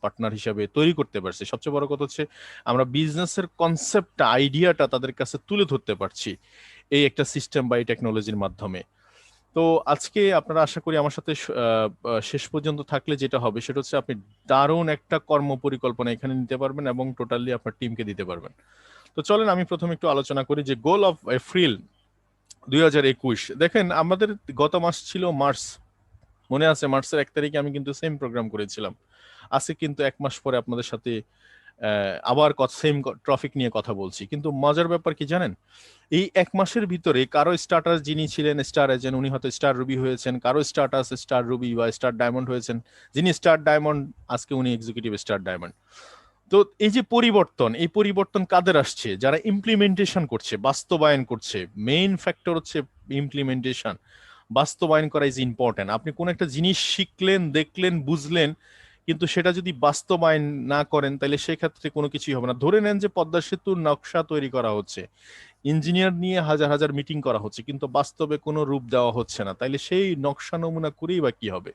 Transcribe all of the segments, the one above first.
Partner হিসাবে তৈরি করতে পারছি। সবচেয়ে বড় কথা হচ্ছে আমরা বিজনেসের কনসেপ্টটা, আইডিয়াটা তাদের কাছে তুলে ধরতে পারছি এই একটা সিস্টেম বা এই টেকনোলজির মাধ্যমে। তো আজকে আপনারা আশা করি আমার সাথে শেষ পর্যন্ত থাকলে যেটা হবে সেটা হচ্ছে আপনি দারুণ একটা কর্ম পরিকল্পনা এখানে নিতে পারবেন এবং টোটালি আপনার টিমকে দিতে পারবেন। তো চলেন আমি প্রথমে একটু আলোচনা করি যে গোল অফ এপ্রিল 2021। দেখেন আমাদের গত মাস ছিল মার্চ, মনে আছে মার্চের 1 তারিখে আমি কিন্তু সেম প্রোগ্রাম করেছিলাম। আজকে কিন্তু 1 মাস পরে আপনাদের সাথে আবার সেম টপিক নিয়ে কথা বলছি। কিন্তু মজার ব্যাপার কি জানেন, এই 1 মাসের ভিতরে কারো স্টার্টাস যিনি ছিলেন স্টার এজেন্ট, উনি হয়তো স্টার রুবি হয়েছেন, কারো স্টার্টাস স্টার রুবি বা স্টার ডায়মন্ড হয়েছেন, যিনি স্টার ডায়মন্ড আজকে উনি এক্সিকিউটিভ স্টার ডায়মন্ড। তো এই যে পরিবর্তন, এই পরিবর্তন কাদের আসছে? যারা ইমপ্লিমেন্টেশন করছে, বাস্তবায়ন করছে। মেইন ফ্যাক্টর হচ্ছে ইমপ্লিমেন্টেশন, বাস্তবায়ন করা ইজ ইম্পর্টেন্ট। আপনি কোন একটা জিনিস শিখলেন, দেখলেন, বুঝলেন, কিন্তু সেটা যদি বাস্তবায়ন না করেন তাহলে সেক্ষেত্রে কোনো কিছুই হবে না। ধরে নেন যে পদ্মা সেতুর নকশা তৈরি করা হচ্ছে, ইঞ্জিনিয়ার নিয়ে হাজার হাজার মিটিং করা হচ্ছে, কিন্তু বাস্তবে কোনো রূপ দেওয়া হচ্ছে না, তাইলে সেই নকশা নমুনা করেই বা কি হবে?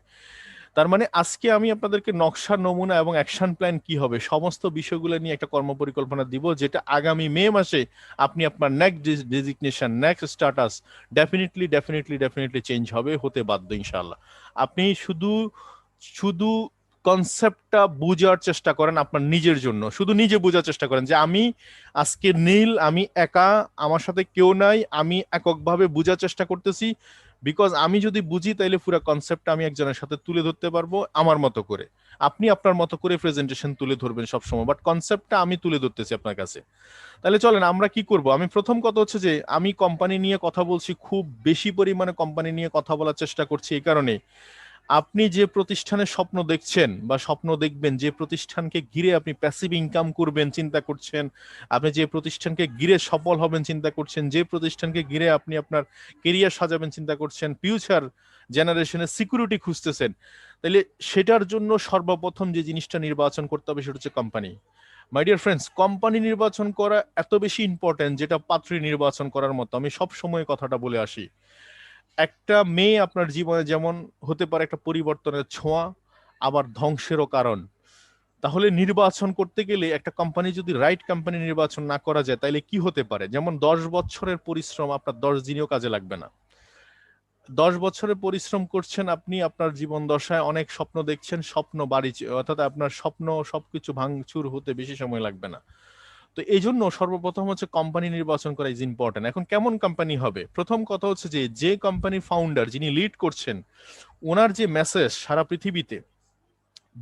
তার মানে আজকে আমি আপনাদেরকে নকশা নমুনা এবং অ্যাকশন প্ল্যান কি হবে সমস্ত বিষয়গুলো নিয়ে একটা কর্ম পরিকল্পনা দিব, যেটা আগামী মে মাসে আপনি আপনার next designation, next status definitely definitely definitely change হবে, হতে বাধ্য ইনশাআল্লাহ। আপনি শুধু শুধু কনসেপ্টটা বোঝার চেষ্টা করেন আপনার নিজের জন্য, শুধু নিজে বোঝার চেষ্টা করেন যে আমি আজকে নীল, আমি একা, আমার সাথে কেউ নাই, আমি এককভাবে বোঝার চেষ্টা করতেছি। বিকজ আমি যদি বুঝি তাইলে পুরো কনসেপ্টটা আমি একজনের সাথে তুলে ধরতে পারবো আমার মতো করে। আপনি আপনার মতো করে প্রেজেন্টেশন তুলে ধরবেন সবসময়, বাট কনসেপ্টটা আমি তুলে ধরতেছি আপনার কাছে। তাহলে চলেন আমরা কি করব। আমি প্রথম কথা হচ্ছে যে আমি কোম্পানি নিয়ে কথা বলছি, খুব বেশি পরিমাণে কোম্পানি নিয়ে কথা বলার চেষ্টা করছি এই কারণে, আপনি যে প্রতিষ্ঠানের স্বপ্ন দেখছেন বা স্বপ্ন দেখবেন, যে প্রতিষ্ঠানকে ঘিরে আপনি প্যাসিভ ইনকাম করবেন চিন্তা করছেন, আপনি যে প্রতিষ্ঠানকে ঘিরে সফল হবেন চিন্তা করছেন, যে প্রতিষ্ঠানকে ঘিরে আপনি আপনার কেরিয়ার সাজাবেন চিন্তা করছেন, ফিউচার জেনারেশনের সিকিউরিটি খুঁজতেছেন, তাহলে সেটার জন্য সর্বপ্রথম যে জিনিসটা নির্বাচন করতে হবে সেটা হচ্ছে কোম্পানি। মাই ডিয়ার ফ্রেন্ডস, কোম্পানি নির্বাচন করা এত বেশি ইম্পর্টেন্ট যেটা পাত্রী নির্বাচন করার মতো। আমি সব সময় কথাটা বলে আসি, একটা মেয়ে আপনার জীবনে যেমন হতে পারে একটা পরিবর্তনের ছোঁয়া, আবার ধ্বংসেরও কারণ। তাহলে নির্বাচন করতে গেলে একটা কোম্পানি যদি রাইট কোম্পানি নির্বাচন না করা যায় তাহলে কি হতে পারে? যেমন 10 বছরের পরিশ্রম আপনার 10 দিনেও কাজে লাগবে না। 10 বছরের পরিশ্রম করছেন আপনি, আপনার জীবন দশায় অনেক স্বপ্ন দেখছেন, স্বপ্ন বাড়ি অর্থাৎ আপনার স্বপ্ন সবকিছু ভাঙচুর হতে বেশি সময় লাগবে না। তো এই জন্য সর্বপ্রথম হচ্ছে কোম্পানি নির্বাচন করা ইজ ইম্পর্টেন্ট। এখন কেমন কোম্পানি হবে? প্রথম কথা হচ্ছে যে যে কোম্পানির ফাউন্ডার যিনি লিড করছেন, ওনার যে মেসেজ সারা পৃথিবীতে,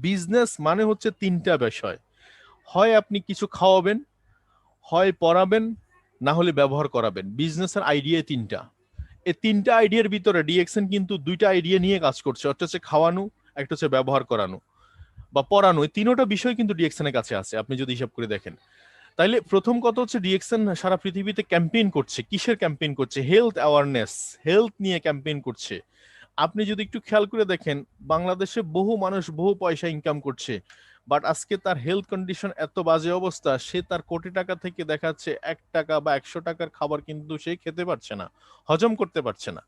বিজনেস মানে হচ্ছে 3টা বিষয়। হয় আপনি কিছু খাওয়াবেন, হয় পড়াবেন, না হলে ব্যবহার করাবেন। বিজনেসের আইডিয়া 3টা। এই 3টা আইডিয়ার ভিতরে ডিএক্সএন কিন্তু 2টা আইডিয়া নিয়ে কাজ করছে, একটা হচ্ছে খাওয়ানো, একটা হচ্ছে ব্যবহার করানো বা পড়ানো। এই 3টা বিষয় কিন্তু ডিএক্সএন এর কাছে আছে আপনি যদি হিসাব করে দেখেন। তাইলে প্রথম কথা হচ্ছে ডিএক্সএন সারা পৃথিবীতে ক্যাম্পেইন করছে। কিসের ক্যাম্পেইন করছে? হেলথ অ্যাওয়ারনেস, হেলথ নিয়ে ক্যাম্পেইন করছে। আপনি যদি একটু খেয়াল করে দেখেন, বাংলাদেশে বহু মানুষ বহু পয়সা ইনকাম করছে, বাট আজকে তার হেলথ কন্ডিশন এত বাজে অবস্থা, সে তার কোটি টাকা থেকে দেখাচ্ছে 1 টাকা বা 100 টাকার খাবার কিন্তু সে খেতে পারছে না, হজম করতে পারছে না।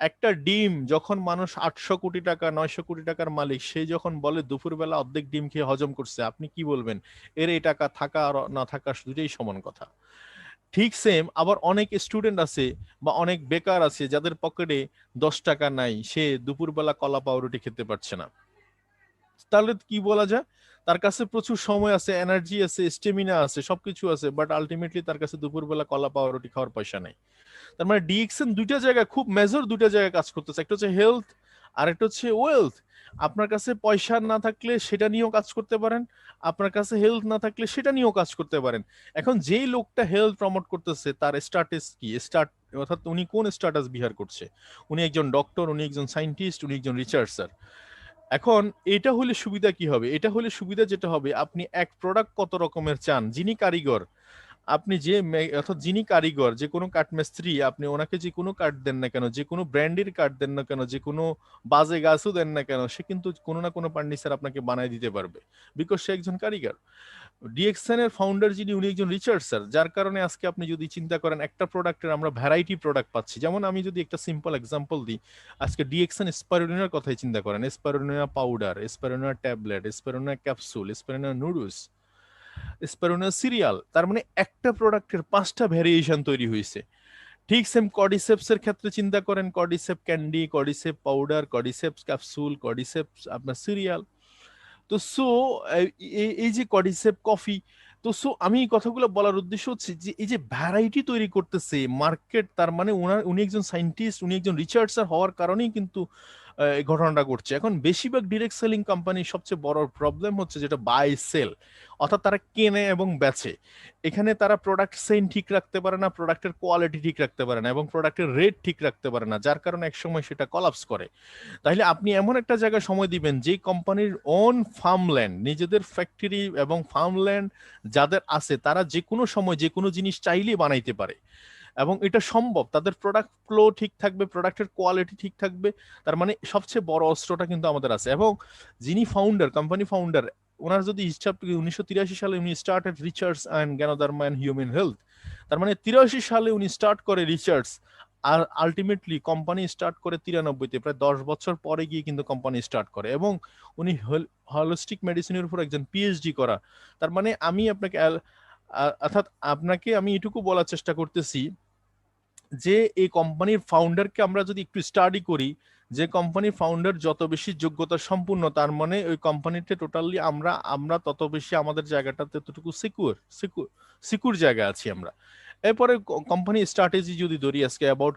একটা ডিম যখন মানুষ 800 কোটি টাকা 900 কোটি টাকার মালিক, সে যখন বলে দুপুরবেলা অর্ধেক ডিম খেয়ে হজম করছে, আপনি কি বলবেন? এর এই টাকা থাকা আর না থাকা দুটাই সমান কথা। ঠিক সেম আবার অনেক স্টুডেন্ট আছে বা অনেক বেকার আছে যাদের পকেটে 10 টাকা নাই, সে দুপুরবেলা কলা পাউরুটি খেতে পারছে না। তাহলে কি বলা যায়? তার কাছে প্রচুর সময় আছে, এনার্জি আছে, স্টেমিনা আছে, সবকিছু আছে, বাট আলটিমেটলি তার কাছে দুপুরবেলা কলা পাউরুটি খাওয়ার পয়সা নাই। তার মানে ডিএক্সএন 2টা জায়গায়, খুব মেজর 2টা জায়গায় কাজ করতেছে। একটা হচ্ছে হেলথ, আর একটা হচ্ছে ওয়েলথ। আপনার কাছে পয়সা না থাকলে সেটা নিয়েও কাজ করতে পারেন, আপনার কাছে হেলথ না থাকলে সেটা নিয়েও কাজ করতে পারেন। এখন যেই লোকটা হেলথ প্রমোট করতেছে তার স্ট্যাটাস কি, অর্থাৎ উনি কোন স্ট্যাটাস বিহার করছে? উনি একজন ডক্টর, উনি একজন সায়েন্টিস্ট, উনি একজন রিসার্চার। এখন এটা হলে সুবিধা কি হবে? এটা হলে সুবিধা যেটা হবে, আপনি এক প্রোডাক্ট কত রকমের চান, যিনি কারিগর, আপনি যে অর্থাৎ যিনি কারিগর, যে কোনো কাঠমিস্ত্রি, আপনি ওনাকে যে কোনো কাঠ দেন না কেন, যে কোনো ব্র্যান্ডের কাঠ দেন না কেন, যে কোনো বাজে গাছও দেন না কেন, সে কিন্তু কোনো না কোনো ফার্নিচার আপনাকে বানায় দিতে পারবে, বিকজ সে একজন কারিগর। ডিএক্সএন এর ফাউন্ডার যিনি, উনি একজন রিসার্চার, যার কারণে আজকে আপনি যদি চিন্তা করেন একটা প্রোডাক্টের আমরা ভ্যারাইটি প্রোডাক্ট পাচ্ছি। যেমন আমি যদি একটা সিম্পল এক্সাম্পল দিই, আজকে ডিএক্সএন স্পাইরুলিনার কথাই চিন্তা করেন, spirulina powder, spirulina tablet, spirulina capsule, spirulina noodles, spirulina serial, তার মানে একটা প্রোডাক্টের 5টা ভ্যারিয়েশন তৈরি হয়েছে। ঠিক সেম কর্ডিসেপস এর ক্ষেত্রে চিন্তা করেন, cordycep candy, cordycep powder, cordyceps capsule, cordyceps আপনার সিরিয়াল। তো সো এই যে কর্ডিসেপ কফি, তো সো আমি এই কথাগুলো বলার উদ্দেশ্য হচ্ছে যে এই যে ভ্যারাইটি তৈরি করতেছে মার্কেট, তার মানে উনি একজন সায়েন্টিস্ট, উনি একজন রিসার্চার হওয়ার কারণেই কিন্তু এই ঘটনাটা ঘটছে। এখন বেশিরভাগ ডিরেক্ট সেলিং কোম্পানির সবচেয়ে বড় প্রবলেম হচ্ছে যেটা বাই সেল, অর্থাৎ তারা কেনে এবং বেচে। এখানে তারা প্রোডাক্ট সেন ঠিক রাখতে পারে না, প্রোডাক্টের কোয়ালিটি ঠিক রাখতে পারে না, এবং প্রোডাক্টের রেট ঠিক রাখতে পারে না, যার কারণে একসময় সেটা কলাপস করে। তাইলে আপনি এমন একটা জায়গায় সময় দিবেন যে কোম্পানির ওন ফার্মল্যান্ড, নিজেদের ফ্যাক্টরি এবং ফার্মল্যান্ড যাদের আছে, তারা যে কোনো সময় যে কোনো জিনিস চাইলেই বানাইতে পারে, এবং এটা সম্ভব। তাদের প্রোডাক্ট ফ্লো ঠিক থাকবে, প্রোডাক্টের কোয়ালিটি ঠিক থাকবে। তার মানে সবচেয়ে বড় অস্ত্রটা কিন্তু আমাদের আছে। এবং যিনি ফাউন্ডার, কোম্পানি ফাউন্ডার, ওনার যদি হিসাব 1983 সালে উনি স্টার্টেড রিসার্চ অ্যান্ড জ্ঞানোধর্ম অ্যান্ড হিউম্যান হেলথ, তার মানে 83 সালে উনি স্টার্ট করে রিসার্চ, আর আলটিমেটলি কোম্পানি স্টার্ট করে 93-তে, প্রায় 10 বছর পরে গিয়ে কিন্তু কোম্পানি স্টার্ট করে। এবং উনি হলিস্টিক মেডিসিনের উপর একজন পিএইচডি করা। তার মানে আমি আপনাকে অর্থাৎ আপনাকে আমি এটুকু বলার চেষ্টা করতেছি যে এই কোম্পানির ফাউন্ডারকে আমরা যদি একটু স্টাডি করি, যে কোম্পানির ফাউন্ডার যত বেশি যোগ্যতা সম্পূর্ণ, তার মানে ওই কোম্পানিতে টোটালি আমরা আমরা তত বেশি আমাদের জায়গাটাতে ততটুকু সিকিউর সিকিউর সিকিউর জায়গা আছি আমরা। এরপরে কোম্পানি স্ট্র্যাটেজি যদি ধরি, আজকে অ্যাবাউট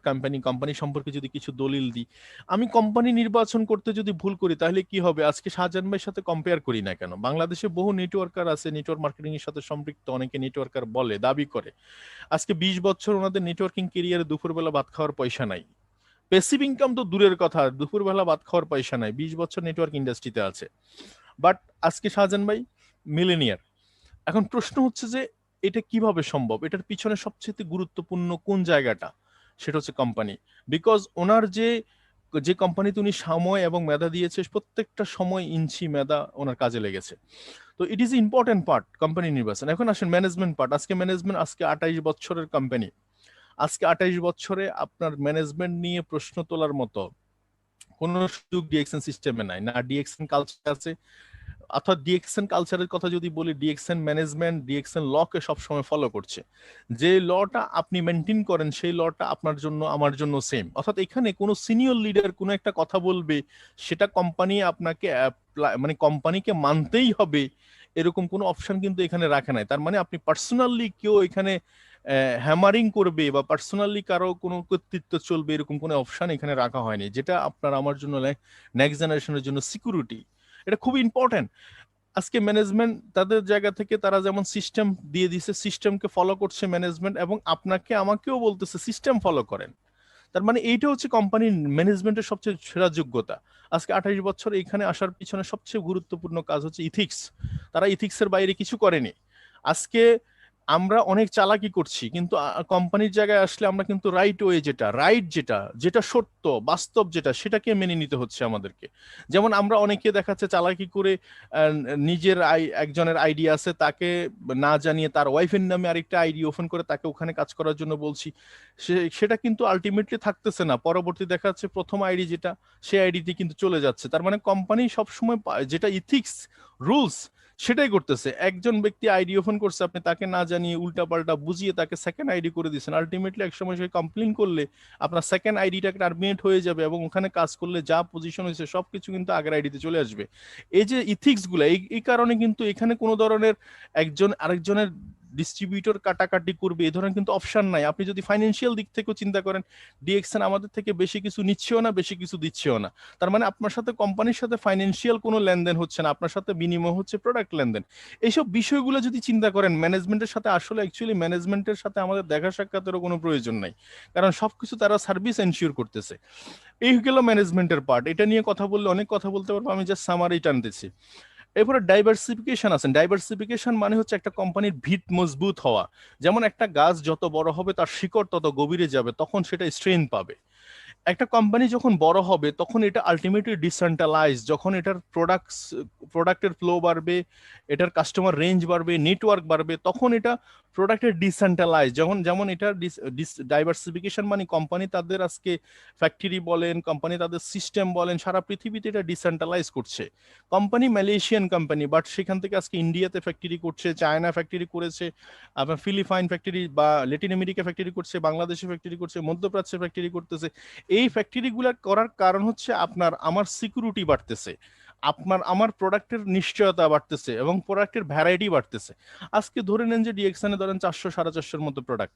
কোম্পানি সম্পর্কে যদি কিছু দলিল দিই, আমি কোম্পানি নির্বাচন করতে যদি ভুল করি তাহলে কি হবে? আজকে শাহজাহান ভাইয়ের সাথে কম্পেয়ার করি না কেন, বাংলাদেশে বহু নেটওয়ার্কার আছে, নেটওয়ার্ক মার্কেটিং এর সাথে সম্পৃক্ত, অনেকে নেটওয়ার্কার বলে, দাবি করে। আজকে 20 বছর ওনাদের নেটওয়ার্কিং কেরিয়ারে দুপুরবেলা ভাত খাওয়ার পয়সা নাই, প্যাসিভ ইনকাম তো দূরের কথা, দুপুরবেলা ভাত খাওয়ার পয়সা নাই, 20 বছর নেটওয়ার্ক ইন্ডাস্ট্রিতে আছে। বাট আজকে শাহজাহান ভাই মিলেনিয়ার। এখন প্রশ্ন হচ্ছে যে এটা কিভাবে সম্ভব? এটার পিছনে সবচেয়ে গুরুত্বপূর্ণ কোন জায়গাটা? সেটা হচ্ছে কোম্পানি। বিকজ ওনার যে যে কোম্পানিতে উনি সময় এবং মেধা দিয়েছে, প্রত্যেকটা সময় ইঞ্চি মেধা ওনার কাজে লেগেছে। তো it is important part company নির্বাচন। এখন আসেন ম্যানেজমেন্ট পার্ট। আজকে ম্যানেজমেন্ট, আজকে 28 বছরের কোম্পানি, আজকে 28 বছরে আপনার ম্যানেজমেন্ট নিয়ে প্রশ্ন তোলার মতো কোন সুযোগ ডিএক্সএন সিস্টেমে নাই, না ডিএক্সএন কালচার আছে। অর্থাৎ ডিএক্সএন কালচারের কথা যদি বলি, ডিএক্সএন ম্যানেজমেন্ট ডিএক্সএন লকে সবসময় ফলো করছে। যে লটা আপনি মেনটেন করেন সেই লটা আপনার জন্য আমার জন্য সেম। অর্থাৎ এখানে কোনো সিনিয়র লিডার কোনো একটা কথা বলবে, সেটা কোম্পানি আপনাকে মানে কোম্পানিকে মানতেই হবে, এরকম কোনো অপশন কিন্তু এখানে রাখে নাই। তার মানে আপনি পার্সোনালি কেউ এখানে হ্যামারিং করবে বা পার্সোনালি কারো কোনো কর্তৃত্ব চলবে, এরকম কোনো অপশন এখানে রাখা হয়নি, যেটা আপনার আমার জন্য নেক্সট জেনারেশনের জন্য সিকিউরিটি। এটা খুব ইম্পর্টেন্ট। আজকে ম্যানেজমেন্ট তাদের জায়গা থেকে তারা যেমন সিস্টেম দিয়ে দিছে, সিস্টেমকে ফলো করছে ম্যানেজমেন্ট, এবং আপনাকে আমাকেও বলতেছে সিস্টেম ফলো করেন। তার মানে এইটা হচ্ছে কোম্পানির ম্যানেজমেন্টের সবচেয়ে সেরা যোগ্যতা। আজকে 28 বছর এখানে আসার পিছনে সবচেয়ে গুরুত্বপূর্ণ কাজ হচ্ছে ইথিক্স। তারা ইথিক্সের বাইরে কিছু করেনি। আজকে আমরা অনেক চালাকি করছি, কিন্তু কোম্পানির জায়গায় আসলে আমরা কিন্তু রাইট ওয়ে, যেটা রাইট, যেটা যেটা সত্য বাস্তব, যেটা সেটাকে মেনে নিতে হচ্ছে আমাদেরকে। যেমন আমরা অনেকে দেখাচ্ছে চালাকি করে নিজের একজনের আইডি আছে, তাকে না জানিয়ে তার ওয়াইফের নামে আরেকটা আইডি ওপেন করে তাকে ওখানে কাজ করার জন্য বলছি, সেটা কিন্তু আলটিমেটলি থাকতেছে না। পরবর্তী দেখা যাচ্ছে প্রথম আইডি যেটা, সেই আইডিতে কিন্তু চলে যাচ্ছে। তার মানে কোম্পানি সবসময় যেটা ইথিক্স রুলস সেটাই করতেছে। একজন ব্যক্তি আইডি ওপেন করছে, আপনি তাকে না জানিয়ে উল্টা পাল্টা বুঝিয়ে তাকে সেকেন্ড আইডি করে দিচ্ছেন। আলটিমেটলি এক সময় সে কমপ্লেন করলে আপনার সেকেন্ড আইডিটা টার্মিনেট হয়ে যাবে, এবং ওখানে কাজ করলে যা পজিশন হয়েছে সবকিছু কিন্তু আগের আইডিতে চলে আসবে। এই যে ইথিক্স গুলা, এই কারণে কিন্তু এখানে কোনো ধরনের একজন আরেকজনের ডিস্ট্রিবিউটর কাটাকাটি করবে এই ধরনের কিন্তু অপশন নাই। আপনি যদি ফাইন্যান্সিয়াল দিক থেকেও চিন্তা করেন, ডিএক্সএন আমাদের থেকে বেশি কিছু নিচ্ছেও না, বেশি কিছু দিচ্ছেও না। তার মানে আপনার সাথে কোম্পানির সাথে ফাইন্যান্সিয়াল কোনো লেনদেন হচ্ছে না, আপনার সাথে বিনিময় হচ্ছে প্রোডাক্ট লেনদেন। এইসব বিষয়গুলো যদি চিন্তা করেন, ম্যানেজমেন্টের সাথে আসলে অ্যাকচুয়ালি ম্যানেজমেন্টের সাথে আমাদের দেখা সাক্ষাতেরও কোনো প্রয়োজন নাই, কারণ সবকিছু তারা সার্ভিস এনশিওর করতেছে। এই গেল ম্যানেজমেন্টের পার্ট। এটা নিয়ে কথা বললে অনেক কথা বলতে পারবো, আমি জাস্ট সামারি টানতেছি। এরপরে ডাইভার্সিফিকেশন আছেন। ডাইভার্সিফিকেশন মানে হচ্ছে একটা কোম্পানির ভিত মজবুত হওয়া। যেমন একটা গাছ যত বড় হবে তার শিকড় তত গভীরে যাবে, তখন সেটা স্ট্রেংথ পাবে। একটা কোম্পানি যখন বড় হবে তখন এটা আলটিমেটলি ডিসেন্ট্রালাইজ, যখন এটার প্রোডাক্টের ফ্লো বাড়বে, এটার কাস্টমার রেঞ্জ বাড়বে, নেটওয়ার্ক বাড়বে, তখন এটা প্রোডাক্টের ডিসেন্ট্রালাইজ, যেমন এটা ডাইভার্সিফিকেশন, মানে কোম্পানি তাদের আজকে ফ্যাক্টরি বলেন, কোম্পানি তাদের সিস্টেম বলেন, সারা পৃথিবীতে এটা ডিসেন্ট্রালাইজ করছে। কোম্পানি মালয়েশিয়ান কোম্পানি, বাট সেখান থেকে আজকে ইন্ডিয়াতে ফ্যাক্টরি করছে, চায়না ফ্যাক্টরি করেছে, আপনার ফিলিপাইন ফ্যাক্টরি বা ল্যাটিন আমেরিকা ফ্যাক্টরি করছে, বাংলাদেশে ফ্যাক্টরি করছে, মধ্যপ্রাচ্যে ফ্যাক্টরি করতেছে। এই ফ্যাক্টরিগুলো করার কারণ হচ্ছে আপনার আমার সিকিউরিটি বাড়তেছে, আপনার আমার প্রোডাক্টের নিশ্চয়তা বাড়তেছে এবং প্রোডাক্টের ভ্যারাইটি বাড়তেছে। আজকে ধরে নেন যে ডিএক্সএনে ধরেন 400-450 মতো প্রোডাক্ট,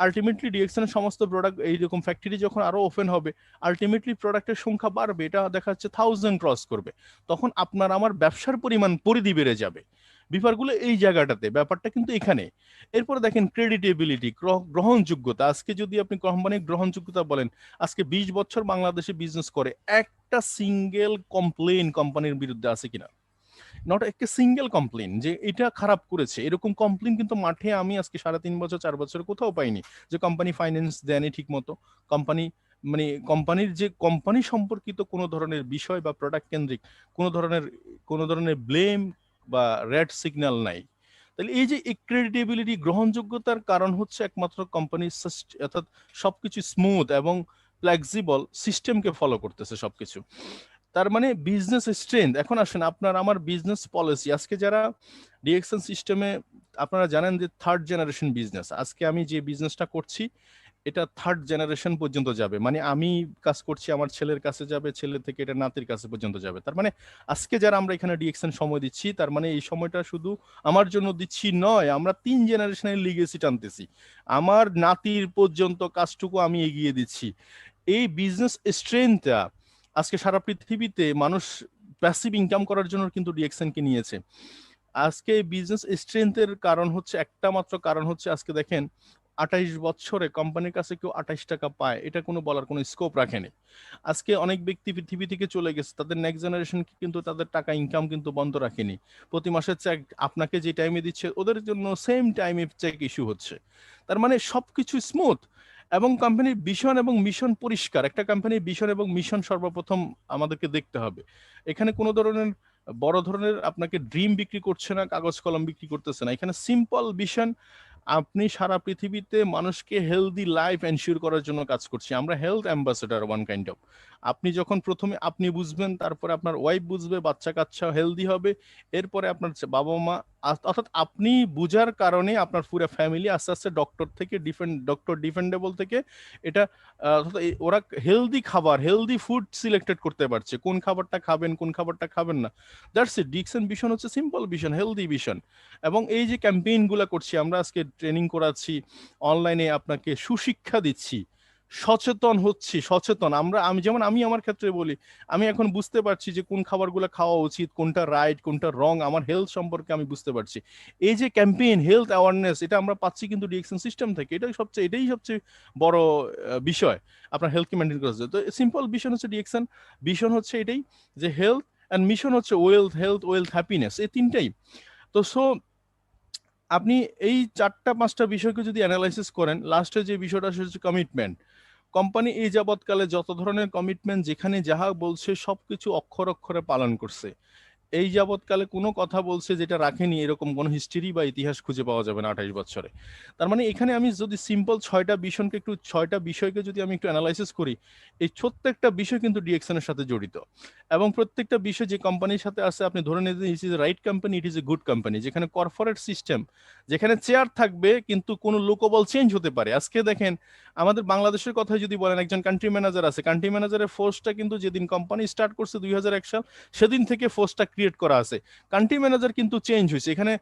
আলটিমেটলি ডিএক্সএনের সমস্ত প্রোডাক্ট এইরকম ফ্যাক্টরি যখন আরো ওপেন হবে, আলটিমেটলি প্রোডাক্টের সংখ্যা বাড়বে, এটা দেখা যাচ্ছে 1000 ক্রস করবে, তখন আপনার আমার ব্যবসার পরিমাণ পরিধি বেড়ে যাবে। ব্যাপারগুলো এই জায়গাটাতে, ব্যাপারটা কিন্তু এখানে। এরপরে দেখেন ক্রেডিটেবিলিটি, গ্রহণযোগ্যতা। আজকে যদি আপনি কোম্পানির গ্রহণযোগ্যতা বলেন, আজকে 20 বছর বাংলাদেশে বিজনেস করে একটা সিঙ্গেল কমপ্লেন কোম্পানির বিরুদ্ধে আছে কিনা? নট একটা সিঙ্গেল কমপ্লেন যে এটা খারাপ করেছে, এরকম কমপ্লেন কিন্তু মাঠে আমি আজকে 3.5 বছর 4 বছর কোথাও পাইনি, যে কোম্পানি ফাইন্যান্স দেয়নি ঠিক মতো, কোম্পানি মানে কোম্পানির যে কোম্পানি সম্পর্কিত কোনো ধরনের বিষয় বা প্রোডাক্ট কেন্দ্রিক কোনো ধরনের ব্লেম বা রেড সিগন্যাল নাই। তাহলে এই যে ক্রেডিটেবিলিটি, গ্রহণযোগ্যতার কারণ হচ্ছে একমাত্র কোম্পানি, অর্থাৎ সবকিছু স্মুথ এবং ফ্লেক্সিবল সিস্টেমকে ফলো করতেছে সবকিছু। তার মানে বিজনেস স্ট্রেংথ। এখন আসেন আপনার আমার বিজনেস পলিসি, আজকে যারা ডিএক্সএন সিস্টেমে, আপনারা জানেন যে 3rd জেনারেশন বিজনেস, আজকে আমি যে বিজনেসটা করছি এটা 3rd জেনারেশন পর্যন্ত যাবে, মানে আমি কাজ করছি, আমার ছেলের কাছে যাবে, ছেলে থেকে এটা নাতির কাছে পর্যন্ত যাবে। তার মানে আজকে যারা আমরা এখানে ডিএক্সএন সময় দিচ্ছি, তার মানে এই সময়টা শুধু আমার জন্য দিচ্ছি নয়, আমরা 3 জেনারেশনের লিগেসি টানতেছি, আমার নাতির পর্যন্ত কাজটুকু আমি এগিয়ে দিচ্ছি। এই বিজনেস স্ট্রেংথটা আজকে সারা পৃথিবীতে মানুষ প্যাসিভ ইনকাম করার জন্য কিন্তু ডিএক্সএন কে নিয়েছে। আজকে বিজনেস স্ট্রেংথের কারণ হচ্ছে একটা মাত্র কারণ হচ্ছে, আজকে দেখেন 28 বছরে কোম্পানির কাছে কেউ 28 টাকা পায়, এটা কোনো বলার কোনো স্কোপ রাখেনি। আজকে অনেক ব্যক্তি পৃথিবী থেকে চলে গেছে, তাদের নেক্সট জেনারেশন কিন্তু তাদের টাকা ইনকাম কিন্তু বন্ধ রাখেনি, প্রতি মাসের চেক আপনাকে যে টাইমে দিচ্ছে ওদের জন্য সেম টাইমে চেক ইস্যু হচ্ছে। তার মানে সবকিছু স্মুথ এবং কোম্পানির ভিশন এবং মিশন পরিষ্কার। একটা কোম্পানির ভিশন এবং মিশন সর্বপ্রথম আমাদেরকে দেখতে হবে। এখানে কোনো ধরনের বড় ধরনের আপনাকে ড্রিম বিক্রি করছে না, কাগজ কলম বিক্রি করতেছে না, এখানে সিম্পল ভিশন। আপনি সারা পৃথিবীতে মানুষকে হেলদি লাইফ এনশিওর করার জন্য কাজ করছি, আমরা health ambassador one kind of. আপনি যখন প্রথমে আপনি বুঝবেন, তারপরে আপনার ওয়াইফ বুঝবে, বাচ্চা কাচ্চা হেলদি হবে, এরপরে আপনার বাবা মা, অর্থাৎ আপনি বুঝার কারণে আপনার পুরো ফ্যামিলি আস্তে আস্তে ডক্টর থেকে ডক্টর ডিফেন্ডেবল থেকে এটা ওরা হেলদি খাবার, হেলদি ফুড সিলেক্টেড করতে পারছে, কোন খাবারটা খাবেন কোন খাবারটা খাবেন না। That's it. ডিকসন ভিশন হচ্ছে সিম্পল ভিশন, হেলদি ভিশন। এবং এই যে ক্যাম্পেইন গুলা করছি আমরা, আজকে ট্রেনিং করাচ্ছি, অনলাইনে আপনাকে সুশিক্ষা দিচ্ছি, সচেতন হচ্ছি, সচেতন আমি যেমন আমি আমার ক্ষেত্রে বলি, আমি এখন বুঝতে পারছি যে কোন খাবারগুলো খাওয়া উচিত, কোনটা রাইট কোনটা রং, আমার হেলথ সম্পর্কে আমি বুঝতে পারছি। এই যে ক্যাম্পেইন হেলথ অ্যাওয়ারনেস, এটা আমরা পাচ্ছি কিন্তু ডিএক্সএন সিস্টেম থেকে, এটাই সবচেয়ে বড় বিষয় আপনার হেলথকে মেনটেন করার জন্য। তো সিম্পল ভিশন হচ্ছে ডিএক্সএন, ভিশন হচ্ছে এটাই যে হেলথ, অ্যান্ড মিশন হচ্ছে ওয়েলথ হ্যাপিনেস, এই তিনটাই। তো আপনি এই 4টা 5টা বিষয়কে যদি অ্যানালাইসিস করেন, লাস্টে যে বিষয়টা সেটা হচ্ছে কমিটমেন্ট। কোম্পানি এই যাবৎকালে যত ধরনের কমিটমেন্ট যেখানে যাহা বলছে সবকিছু অক্ষর অক্ষরে পালন করছে। এই যাবৎকালে কোনো কথা বলছে যেটা রাখেনি, এরকম কোনো হিস্ট্রি বা ইতিহাস খুঁজে পাওয়া যাবে না 28 বছরে। তার মানে এখানে আমি যদি সিম্পল 6টা বিষয়কে যদি আমি একটু অ্যানালাইসিস করি, এই প্রত্যেকটা বিষয় কিন্তু ডিএক্সএন এর সাথে জড়িত। এবং প্রত্যেকটা বিষয় যে কোম্পানির সাথে আছে, আপনি ধরে নিতে it is right company, it is a good company, যেখানে কর্পোরেট সিস্টেম, যেখানে চেয়ার থাকবে কিন্তু কোনো লোকবল চেঞ্জ হতে পারে। আজকে দেখেন আমাদের বাংলাদেশের কথা যদি বলেন, একজন কান্ট্রি ম্যানেজার আছে, কান্ট্রি ম্যানেজারের ফোর্সটা কিন্তু যেদিন কোম্পানি স্টার্ট করছে 2001 সাল, সেদিন থেকে ফোর্সটা ক্রিয়েট করা আছে। কান্ট্রি ম্যানেজার কিন্তু চেঞ্জ হয়েছে। এখানে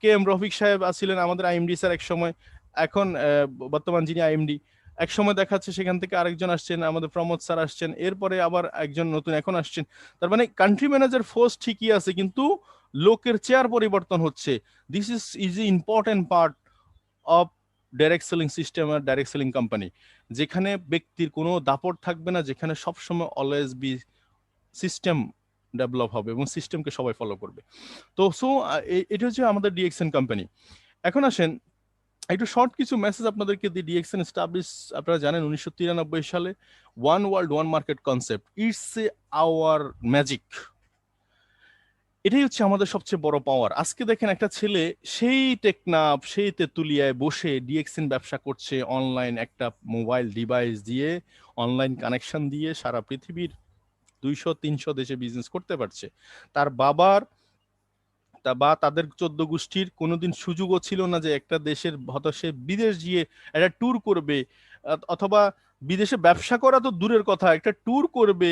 কে এম রফিক সাহেব আছিলেন আমাদের আইএমডি স্যার এক সময়, এখন বর্তমান যিনি আইএমডি, এক সময় দেখাচ্ছে সেখান থেকে আরেকজন আসছেন, আমাদের প্রমোদ স্যার আসছেন, এরপরে আবার একজন নতুন এখন আসছেন। তার মানে কান্ট্রি ম্যানেজার ফোর্স ঠিকই আছে, কিন্তু লোকের চেয়ার পরিবর্তন হচ্ছে। This is important part of direct selling system আর ডাইরেক্ট সেলিং কোম্পানি, যেখানে ব্যক্তির কোনো দাপট থাকবে না, যেখানে সবসময় অলওয়েজ বি সিস্টেম ডেভেলপ হবে এবং সিস্টেমকে সবাই ফলো করবে। তো এটা হচ্ছে আমাদের ডিএক্সএন কোম্পানি। এখন আসেন একটু শর্ট কিছু মেসেজ আপনাদেরকে দিই। ডিএক্সএন এস্টাবলিশ আপনারা জানেন 1993 সালে, one world one market concept, it's a our magic. এটাই হচ্ছে আমাদের সবচেয়ে বড় পাওয়ার। আজকে দেখেন একটা ছেলে সেই টেকনাফ, সেই তেতুলিয়ায় বসে ডিএক্সএন ব্যবসা করছে, অনলাইন একটা মোবাইল ডিভাইস দিয়ে, অনলাইন কানেকশন দিয়ে সারা পৃথিবীর 200-300 দেশে বিজনেস করতে পারছে। তার বাবার বা তাদের 14 গোষ্ঠীর কোনোদিন সুযোগও ছিল না যে একটা দেশের হয়তো সে বিদেশ গিয়ে একটা ট্যুর করবে, অথবা বিদেশে ব্যবসা করা তো দূরের কথা, একটা ট্যুর করবে,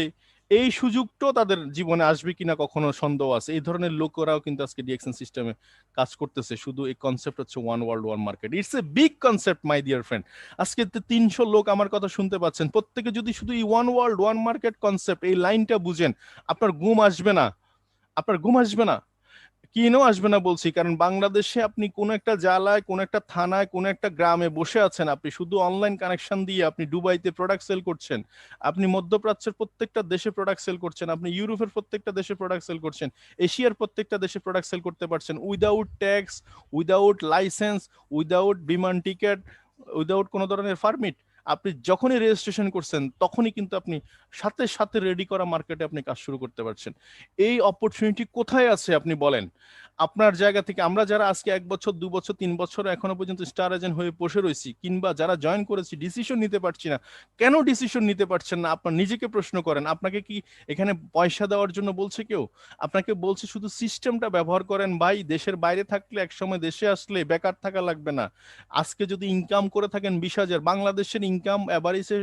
এই সুযোগটাও তাদের জীবনে আসবে কিনা কখনো সন্দেহ আছে। এই ধরনের লোকেরাও কিন্তু আজকে ডিএক্সএন সিস্টেমে কাজ করতেছে। শুধু এই কনসেপ্ট হচ্ছে one world one market, it's a big concept my dear friend. আজকে 300 লোক আমার কথা শুনতে পাচ্ছেন, প্রত্যেকে যদি শুধু এই one world one market concept এই লাইনটা বুঝেন, আপনার ঘুম আসবে না, আপনার ঘুম আসবে না। কেনও আসবে না বলছি, কারণ বাংলাদেশে আপনি কোন একটা জেলায়, কোন একটা থানায়, কোন একটা গ্রামে বসে আছেন, আপনি শুধু অনলাইন কানেকশন দিয়ে আপনি দুবাইতে প্রোডাক্ট সেল করছেন, আপনি মধ্যপ্রাচ্যের প্রত্যেকটা দেশে প্রোডাক্ট সেল করছেন, আপনি ইউরোপের প্রত্যেকটা দেশে প্রোডাক্ট সেল করছেন, এশিয়ার প্রত্যেকটা দেশে প্রোডাক্ট সেল করতে পারছেন, without tax, without licence, without বিমান টিকেট, উইদাউট কোনো ধরনের পারমিট। আপনি যখনই রেজিস্ট্রেশন করছেন তখনই কিন্তু আপনি সাথে সাথে রেডি করা মার্কেটে আপনি কাজ শুরু করতে পারছেন। এই অপরচুনিটি কোথায় আছে আপনি বলেন? আপনার জায়গা থেকে আমরা যারা আজকে 1 বছর, 2 বছর, 3 বছর এখনো পর্যন্ত স্টার এজেন্ট হয়ে বসে রয়েছি, কিংবা যারা জয়েন করেছি, ডিসিশন নিতে পারছি না। কেন ডিসিশন নিতে পারছেন না? আপনার নিজেকে প্রশ্ন করেন। আপনাকে কি এখানে পয়সা দেওয়ার জন্য বলছে কেউ? আপনাকে বলছে শুধু সিস্টেমটা ব্যবহার করেন ভাই। দেশের বাইরে থাকলে একসময় দেশে আসলে বেকার থাকা লাগবে না। আজকে যদি ইনকাম করে থাকেন 20,000, বাংলাদেশের ইনকাম এভারেজে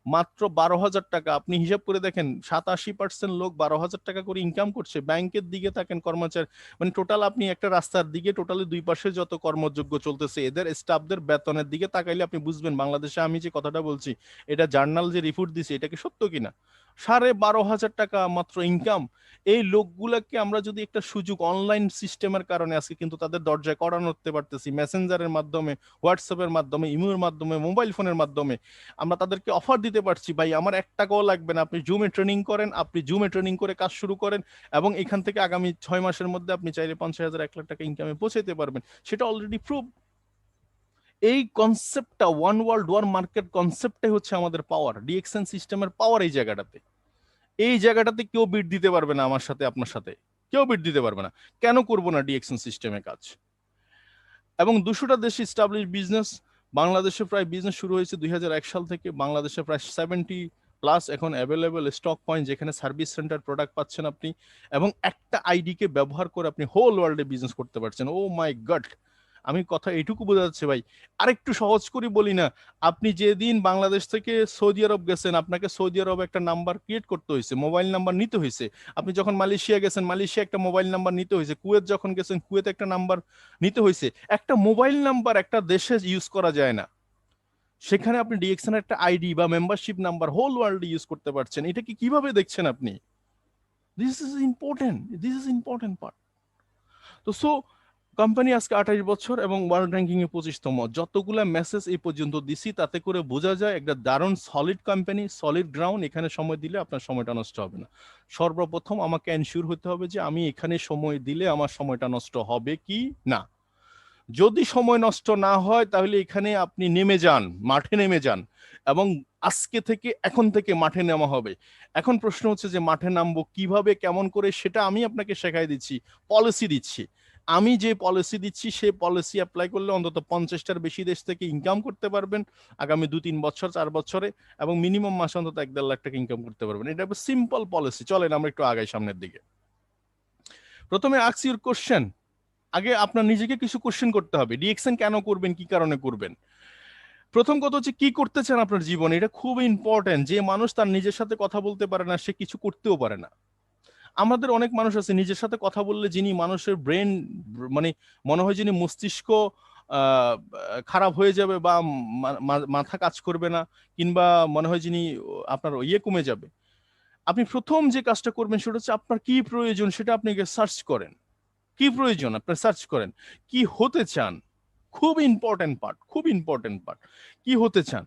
মাত্র 12,000 টাকা। আপনি হিসাব করে দেখেন, 87% লোক 12,000 টাকা করে ইনকাম করছে। ব্যাংকের দিকে থাকেন, কর্মচারী, মানে টোটাল আপনি একটা রাস্তার দিকে টোটালি দুই পাশে যত কর্মযোগ্য চলতেছে, এদের স্টাফদের বেতনের দিকে তাকাইলে আপনি বুঝবেন বাংলাদেশে আমি যে কথাটা বলছি, এটা জার্নাল যে রিপোর্ট দিছে এটা কি সত্য কিনা। 12,500 টাকা মাত্র ইনকাম। এই লোকগুলাকে আমরা যদি একটা সুযোগ, অনলাইন সিস্টেমের কারণে আজকে কিন্তু তাদের দরজায় কড়া নাড়তে পারতেছি, মেসেঞ্জারের মাধ্যমে, হোয়াটসঅ্যাপের মাধ্যমে, ইমোর মাধ্যমে, মোবাইল ফোনের মাধ্যমে আমরা তাদেরকে অফার দিতে পারছি, ভাই আমার 1 টাকাও লাগবে না, আপনি জুমে ট্রেনিং করেন, আপনি জুমে ট্রেনিং করে কাজ শুরু করেন, এবং এখান থেকে আগামী 6 মাসের মধ্যে আপনি চাইলে 50,000, 1 লাখ টাকা ইনকামে পৌঁছাতে পারবেন। সেটা অলরেডি প্রুভ। এই কনসেপ্টটা, ওয়ান ওয়ার্ল্ড ওয়ান মার্কেট কনসেপ্টটাই হচ্ছে আমাদের পাওয়ার, ডিএক্সএন সিস্টেমের পাওয়ার এই জায়গাটাতে। এই জায়গাটাতে কেউ বিট দিতে পারবে না আমার সাথে, আপনার সাথে কেউ বিট দিতে পারবে না। কেন করবো না ডিএক্সএন সিস্টেমে কাজ? এবং 200টা দেশে স্টাবলিশ বিজনেস। বাংলাদেশে প্রায় বিজনেস শুরু হয়েছে 2001 সাল থেকে। বাংলাদেশে প্রায় 70+ এখন অ্যাভেলেবেল স্টক পয়েন্ট, যেখানে সার্ভিস সেন্টার প্রোডাক্ট পাচ্ছেন আপনি, এবং একটা আইডি কে ব্যবহার করে আপনি হোল ওয়ার্ল্ডে বিজনেস করতে পারছেন। ও মাই গড, আমি কথা এইটুকু বোঝা যাচ্ছে ভাই। আরেকটু সহজ করে বলি না, আপনি যেদিন বাংলাদেশ থেকে সৌদি আরব গেছেন, আপনাকে সৌদি আরব একটা নাম্বার ক্রিয়েট করতে হয়েছে, মোবাইল নাম্বার নিতে হয়েছে। আপনি যখন মালয়েশিয়া গেছেন, মালয়েশিয়া একটা মোবাইল নাম্বার নিতে হয়েছে। কুয়েত যখন গেছেন, কুয়েত একটা নাম্বার নিতে হয়েছে। একটা মোবাইল নাম্বার একটা দেশে ইউজ করা যায় না, সেখানে আপনি ডিএক্সএন একটা আইডি বা মেম্বারশিপ নাম্বার হোল ওয়ার্ল্ডে ইউজ করতে পারছেন। এটা কি কিভাবে দেখছেন আপনি? This is important, this is important part. তো সো কোম্পানি আজকে 28 বছর এবং ওয়ার্ল্ড র্যাঙ্কিং এ 25তম। যতগুলা মেসেজ এই পর্যন্ত দিছি তাতে করে বোঝা যায় একটা দারুণ সলিড কোম্পানি, সলিড গ্রাউন্ড। এখানে সময় দিলে আপনার সময়টা নষ্ট হবে না। সর্বপ্রথম আমাকে এনশিওর হতে হবে যে আমি এখানে সময় দিলে আমার সময়টা নষ্ট হবে কি না। যদি সময় নষ্ট না হয় তাহলে এখানে আপনি নেমে যান, মাঠে নেমে যান, এবং আজকে থেকে, এখন থেকে মাঠে নামা হবে। এখন প্রশ্ন হচ্ছে যে মাঠে নামবো কিভাবে, কেমন করে, সেটা আমি আপনাকে শেখাই দিচ্ছি, পলিসি দিচ্ছি। আমি যে পলিসি দিচ্ছি সেই পলিসি অ্যাপ্লাই করলে অন্তত 50টার বেশি দেশ থেকে ইনকাম করতে পারবেন আগামী 2-3 বছর, 4 বছরে, এবং মিনিমাম মাসে অন্তত 1-1.5 লাখ টাকা ইনকাম করতে পারবেন। এটা সিম্পল পলিসি। চলেন আমরা একটু আগাই সামনের দিকে। প্রথমে আস্ক ইউর কোশ্চেন। আগে আপনার নিজেকে কিছু কোশ্চেন করতে হবে, ডিএক্সএন কেন করবেন, কি কারণে করবেন। প্রথম কথা হচ্ছে কি করতে চান আপনার জীবনে, এটা খুব ইম্পর্টেন্ট। যে মানুষ তার নিজের সাথে কথা বলতে পারে না, সে কিছু করতেও পারে না। আমাদের অনেক মানুষ আছে নিজের সাথে কথা বললে যিনি মানুষের ব্রেন, মানে মনে হয় যিনি মস্তিষ্ক খারাপ হয়ে যাবে, বা মাথা কাজ করবে না, কিংবা মনে হয় যিনি আপনার ইয়ে কমে যাবে। আপনি প্রথম যে কাজটা করবেন সেটা হচ্ছে আপনার কি প্রয়োজন সেটা আপনি সার্চ করেন। কি প্রয়োজন আপনার সার্চ করেন। কি হতে চান, খুব ইম্পর্টেন্ট পার্ট, খুব ইম্পর্টেন্ট পার্ট। কি হতে চান?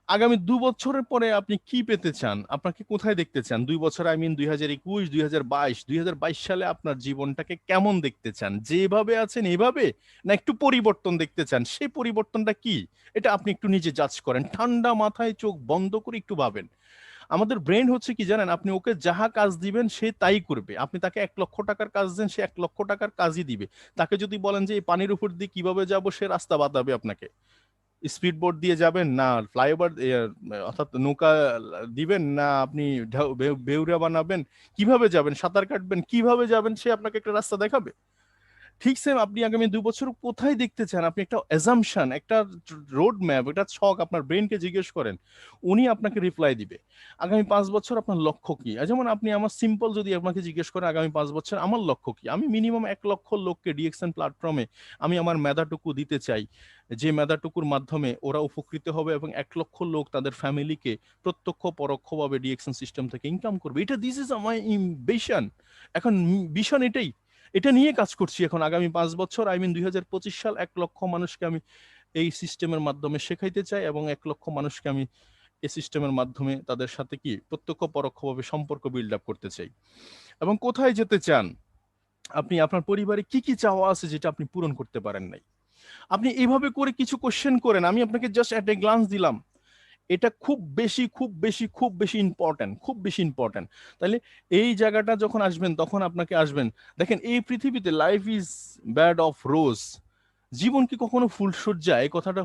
আগামী 2 বছরের পরে আপনি কি পেতে চান, আপনাকে কোথায় দেখতে চান 2 বছর, আই মিন 2021, 2022 সালে আপনার জীবনটাকে কেমন দেখতে চান? যেভাবে আছেন এভাবে, না একটু পরিবর্তন দেখতে চান? সেই পরিবর্তনটা কি, এটা আপনি একটু নিজে জাজ করেন, ঠান্ডা মাথায় চোখ বন্ধ করে একটু ভাবেন। আমাদের ব্রেন হচ্ছে কি জানেন, আপনি ওকে যাহা কাজ দিবেন সে তাই করবে। আপনি তাকে 1 লক্ষ টাকার কাজ দেন, সে 1 লক্ষ টাকার কাজই দিবে। তাকে যদি বলেন যে এই পানির উপর দিয়ে কিভাবে যাব, সে রাস্তা বাতাবে আপনাকে। স্পিড বোট দিয়ে যাবেন না ফ্লাইওভার, অর্থাৎ নৌকা দিবেন, না আপনি বেউরা বানাবেন, কিভাবে যাবেন, সাঁতার কাটবেন, কিভাবে যাবেন, সে আপনাকে একটা রাস্তা দেখাবে। ঠিক সেম আপনি আগামী 2 বছর কোথায় দেখতে চান, আপনি একটা অ্যাজাম্পশন, একটা রোড ম্যাপ, একটা ছক আপনার ব্রেনকে জিজ্ঞেস করেন, উনি আপনাকে রিপ্লাই দিবে। আগামী 5 বছর আপনার লক্ষ্য কি? যেমন আপনি আমার সিম্পল যদি আপনাকে জিজ্ঞেস করেন আগামী 5 বছর আমার লক্ষ্য কি, আমি মিনিমাম 1 লক্ষ লোককে ডিএক্সএন প্ল্যাটফর্মে আমি আমার মেধাটুকু দিতে চাই, যে মেধাটুকুর মাধ্যমে ওরা উপকৃত হবে এবং 1 লক্ষ লোক তাদের ফ্যামিলিকে প্রত্যক্ষ পরোক্ষভাবে ডিএক্সএন সিস্টেম থেকে ইনকাম করবে। এটা দিস ইজ মাই ভিশন। এখন ভিশন এটাই, এটা নিয়ে কাজ করছি এখন আগামী 5 বছর, আই মিন 2025 সাল। 1 লক্ষ মানুষকে আমি এই সিস্টেমের মাধ্যমে শেখাইতে চাই এবং 1 লক্ষ মানুষকে আমি এই সিস্টেমের মাধ্যমে তাদের সাথে কি প্রত্যক্ষ পরোক্ষভাবে সম্পর্ক বিল্ড আপ করতে চাই। এবং কোথায় যেতে চান, আপনি আপনার পরিবারে কি কি চাওয়া আছে যেটা আপনি পূরণ করতে পারেন নাই, আপনি এইভাবে করে কিছু কোশ্চেন করেন। আমি আপনাকে জাস্ট এট এ গ্লান্স দিলাম, এটা খুব বেশি খুব বেশি খুব বেশি ইম্পর্টেন্ট, খুব বেশি ইম্পর্টেন্ট। তাহলে এই জায়গাটা যখন আসবেন তখন আপনাকে আসবেন, দেখেন এই পৃথিবীতে life is bad of rose, জীবন কি কখনো ফুলশয্যা, এই কথাটা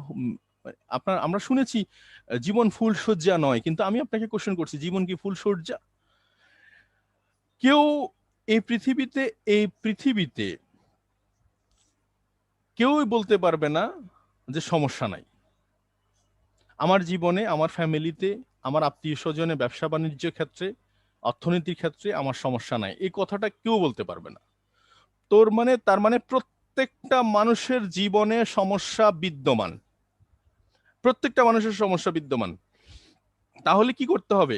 আপনার আমরা শুনেছি জীবন ফুলশয্যা নয়, কিন্তু আমি আপনাকে কোশ্চেন করছি জীবন কি ফুলশয্যা? কেউ এই পৃথিবীতে, এই পৃথিবীতে কেউই বলতে পারবে না যে সমস্যা নাই। আমার জীবনে, আমার ফ্যামিলিতে, আমার আত্মীয় স্বজনে, ব্যবসা বাণিজ্য ক্ষেত্রে, অর্থনীতির ক্ষেত্রে আমার সমস্যা নাই, এই কথাটা কেউ বলতে পারবে না। তার মানে প্রত্যেকটা মানুষের জীবনে সমস্যা বিদ্যমান, প্রত্যেকটা মানুষের সমস্যা বিদ্যমান। তাহলে কি করতে হবে?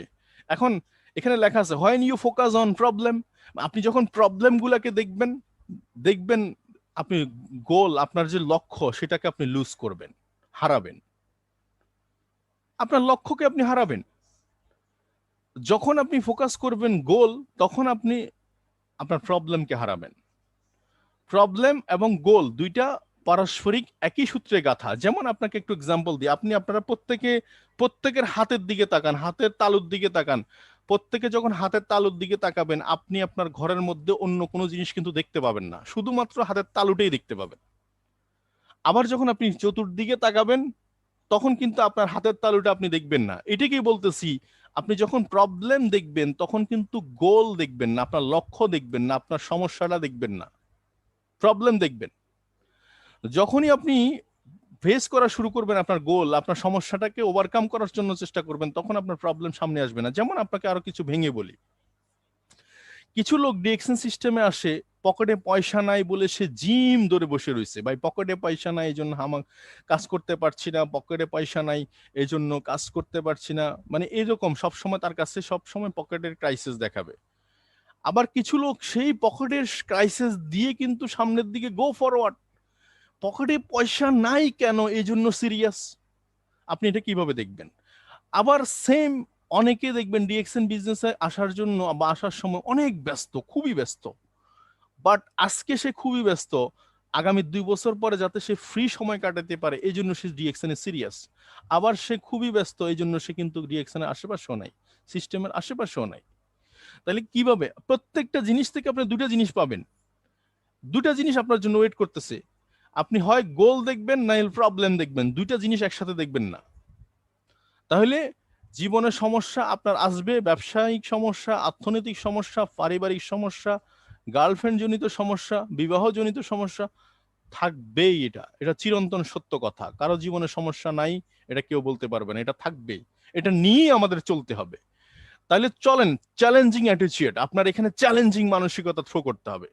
এখন এখানে লেখা আছে when you focus on problem, আপনি যখন প্রবলেম গুলাকে দেখবেন, দেখবেন আপনি গোল, আপনার যে লক্ষ্য সেটাকে আপনি লুজ করবেন, হারাবেন, আপনার লক্ষ্যকে আপনি হারাবেন। যখন আপনি ফোকাস করবেন গোল, তখন আপনি আপনার প্রবলেমকে হারাবেন। প্রবলেম এবং গোল দুইটা পারস্পরিক একই সূত্রে গাঁথা। যেমন আপনাকে একটু এক্সাম্পল দিই, আপনারা প্রত্যেকের হাতের দিকে তাকান, হাতের তালুর দিকে তাকান। প্রত্যেকে যখন হাতের তালুর দিকে তাকাবেন, আপনি আপনার ঘরের মধ্যে অন্য কোনো জিনিস কিন্তু দেখতে পাবেন না, শুধুমাত্র হাতের তালুটাই দেখতে পাবেন। আবার যখন আপনি চতুর্দিকে তাকাবেন, তখন কিন্তু আপনার হাতের তালুটা আপনি দেখবেন না। এটাকেই বলতেছি, আপনি যখন প্রবলেম দেখবেন তখন কিন্তু গোল দেখবেন না, আপনার লক্ষ্য দেখবেন না, আপনার সমস্যাটা দেখবেন না, প্রবলেম দেখবেন। যখনই আপনি ফেস করা শুরু করবেন আপনার গোল, আপনার সমস্যাটাকে ওভারকাম করার জন্য চেষ্টা করবেন, তখন আপনার প্রবলেম সামনে আসবে না। যেমন আপনাকে আরো কিছু ভেঙে বলি, কিছু লোক ডিএক্সএন সিস্টেমে আসে, পকেটে পয়সা নাই বলে সে জিম ধরে বসে রয়েছে, ভাই পকেটে পয়সা নাই এই জন্য আমার কাজ করতে পারছি না, পকেটে পয়সা নাই এই জন্য কাজ করতে পারছি না, মানে এরকম সবসময় তার কাছে সবসময় পকেটের ক্রাইসিস দেখাবে। আবার কিছু লোক সেই পকেটের ক্রাইসিস দিয়ে কিন্তু সামনের দিকে গো ফরওয়ার্ড, পকেটে পয়সা নাই কেন এই জন্য সিরিয়াস। আপনি এটা কিভাবে দেখবেন? আবার সেম অনেকে দেখবেন ডিএক্সএন বিজনেসে আসার জন্য বা আসার সময় অনেক ব্যস্ত, খুবই ব্যস্ত, বাট আজকে সে খুবই ব্যস্ত, আগামী 2 বছর পরে যাতে সে ফ্রি সময় কাটাতে পারে এই জন্য সে ডিএক্সএন এ সিরিয়াস। আবার সে খুবই ব্যস্ত, এই জন্য সে কিন্তু ডিএক্সএন এর আশেপাশেও নাই, সিস্টেমের আশেপাশেও নাই। তাহলে কিভাবে প্রত্যেকটা জিনিস থেকে আপনি দুটা জিনিস পাবেন, দুটা জিনিস আপনার জন্য ওয়েট করতেছে। আপনি হয় গোল দেখবেন না প্রবলেম দেখবেন, দুইটা জিনিস একসাথে দেখবেন না। তাহলে জীবনের সমস্যা আপনার আসবে, ব্যবসায়িক সমস্যা, অর্থনৈতিক সমস্যা, পারিবারিক সমস্যা, গার্লফ্রেন্ড জনিত সমস্যা, বিবাহ জনিত সমস্যা থাকবেই। এটা এটা চিরন্তন সত্য কথা, কারো জীবনে সমস্যা নাই এটা কেউ বলতে পারবে না, এটা থাকবেই, এটা নিয়েই আমাদের চলতে হবে। তাহলে চলেন চ্যালেঞ্জিং অ্যাটিটিউড, আপনার এখানে চ্যালেঞ্জিং মানসিকতা থ্রো করতে হবে।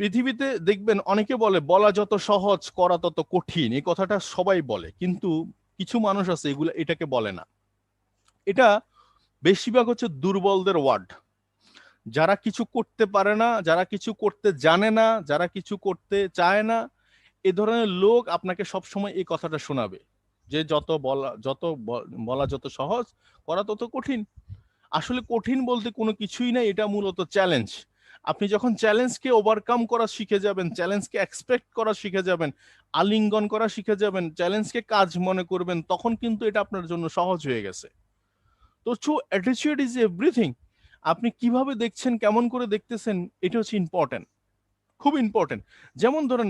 পৃথিবীতে দেখবেন অনেকে বলে বলা যত সহজ করা তত কঠিন, এই কথাটা সবাই বলে, কিন্তু কিছু মানুষ আছে এগুলো এটাকে বলে না। এটা বেশিরভাগ হচ্ছে দুর্বলদের ওয়ার্ড, যারা কিছু করতে পারে না, যারা কিছু করতে জানে না, যারা কিছু করতে চায় না, এ ধরনের লোক আপনাকে সবসময় এই কথাটা শোনাবে। যে বলা যত সহজ, করা তত কঠিন। আসলে কঠিন বলতে কোনো কিছুই নাই, এটা মূলত চ্যালেঞ্জ। আপনি যখন চ্যালেঞ্জকে ওভারকাম করা শিখে যাবেন, চ্যালেঞ্জকে এক্সপেক্ট করা শিখে যাবেন, আলিঙ্গন করা শিখে যাবেন, চ্যালেঞ্জকে কাজ মনে করবেন, তখন কিন্তু এটা আপনার জন্য সহজ হয়ে গেছে। তো অ্যাটিটিউড ইজ এভরিথিং। আপনি কিভাবে দেখছেন, কেমন করে দেখতেছেন, এটা হচ্ছে ইম্পর্টেন্ট, খুব ইম্পর্টেন্ট। যেমন ধরেন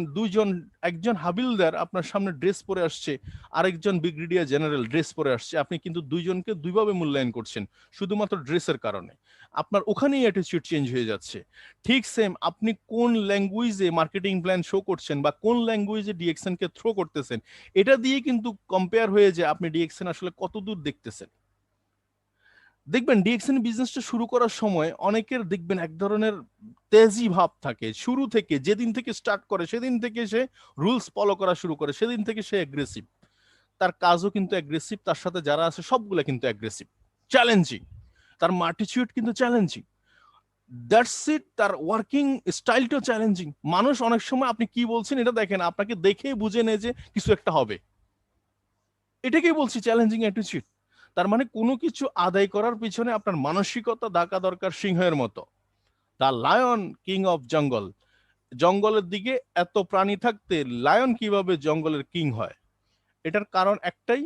একজন হাবিলদার আপনার সামনে ড্রেস পরে আসছে, আরেকজন ব্রিগেডিয়ার জেনারেল ড্রেস পরে আসছে, আপনি কিন্তু দুইজনকে দুইভাবে মূল্যায়ন করছেন শুধুমাত্র ড্রেসের কারণে। আপনার ওখানেই অ্যাটিটিউড চেঞ্জ হয়ে যাচ্ছে। ঠিক সেম, আপনি কোন ল্যাঙ্গুয়েজে মার্কেটিং প্ল্যান শো করছেন বা কোন ল্যাঙ্গুয়েজে ডিএক্সএন কে থ্রো করতেছেন, এটা দিয়ে কিন্তু কম্পেয়ার হয়ে যায় আপনি ডিএক্সএন আসলে কতদূর দেখতেছেন। দেখবেন ডিএক্সএন বিজনেসটা শুরু করার সময় অনেকের দেখবেন এক ধরনের তেজি ভাব থাকে। শুরু থেকে যেদিন থেকে স্টার্ট করে সেদিন থেকে সে রুলস ফলো করা শুরু করে, সেদিন থেকে সে অ্যাগ্রেসিভ। তার কাজও কিন্তু অ্যাগ্রেসিভ, তার সাথে যারা আছে সবগুলো কিন্তু অ্যাগ্রেসিভ, চ্যালেঞ্জিং। তার অ্যাটিটিউড কিন্তু চ্যালেঞ্জিং। দ্যাটস ইট, তার ওয়ার্কিং স্টাইলটাও চ্যালেঞ্জিং। মানুষ অনেক সময় আপনি কি বলছেন এটা দেখেন, আপনাকে দেখেই বুঝে নেয় যে কিছু একটা হবে। এটাকেই বলছি চ্যালেঞ্জিং অ্যাটিটিউড। তার মানে কোনো কিছু আদায় করার পিছনে আপনার মানসিকতা থাকা দরকার সিংহের মতো। দ্য লায়ন কিং অফ জঙ্গল। জঙ্গলের দিকে এত প্রাণী থাকতে লায়ন কিভাবে জঙ্গলের কিং হয়? এটার কারণ একটাই,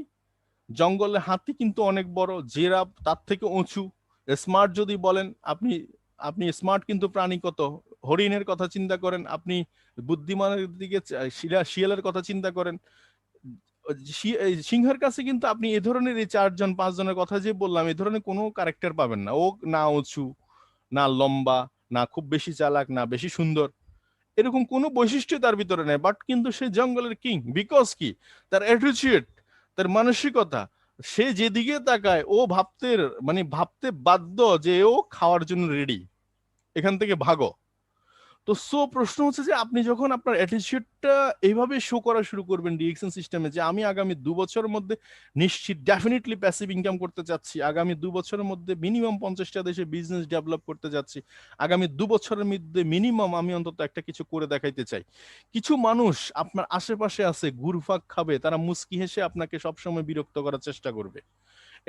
জঙ্গলে হাতি কিন্তু অনেক বড়, জিরাফ তার থেকে উঁচু। স্মার্ট যদি বলেন, আপনি আপনি স্মার্ট কিন্তু প্রাণী কত, হরিণের কথা চিন্তা করেন, আপনি বুদ্ধিমানের দিকে শিয়ালের কথা চিন্তা করেন। সিংহের কাছে কিন্তু আপনি এ ধরনের এই 4-5 জনের কথা যে বললাম, এ ধরনের কোনো ক্যারেক্টার পাবেন না। ও না উঁচু, না লম্বা, না খুব বেশি চালাক, না বেশি সুন্দর, এরকম কোনো বৈশিষ্ট্য তার ভিতরে নেই। বাট কিন্তু সে জঙ্গলের কিং। বিকজ কি? তার অ্যাটিটিউড, তার মানসিকতা। সে যেদিকে তাকায় ও ভাবতে বাধ্য যে ও খাওয়ার জন্য রেডি, এখান থেকে ভাগো। তো প্রশ্ন হচ্ছে যে আপনি যখন আপনার অ্যাটিটিউডটা এইভাবে শো করা শুরু করবেন ডিএক্সএন সিস্টেমে, যে আমি আগামী 2 বছরের মধ্যে নিশ্চিত ডেফিনেটলি প্যাসিভ ইনকাম করতে চাচ্ছি, আগামী 2 বছরের মধ্যে মিনিমাম 50টা দেশে বিজনেস ডেভেলপ করতে যাচ্ছি, আগামী 2 বছরের মধ্যে মিনিমাম আমি অন্তত একটা কিছু করে দেখাইতে চাই। কিছু মানুষ আপনার আশেপাশে আছে, ঘুরফাক খাবে, তারা মুস্কি হেসে আপনাকে সবসময় বিরক্ত করার চেষ্টা করবে।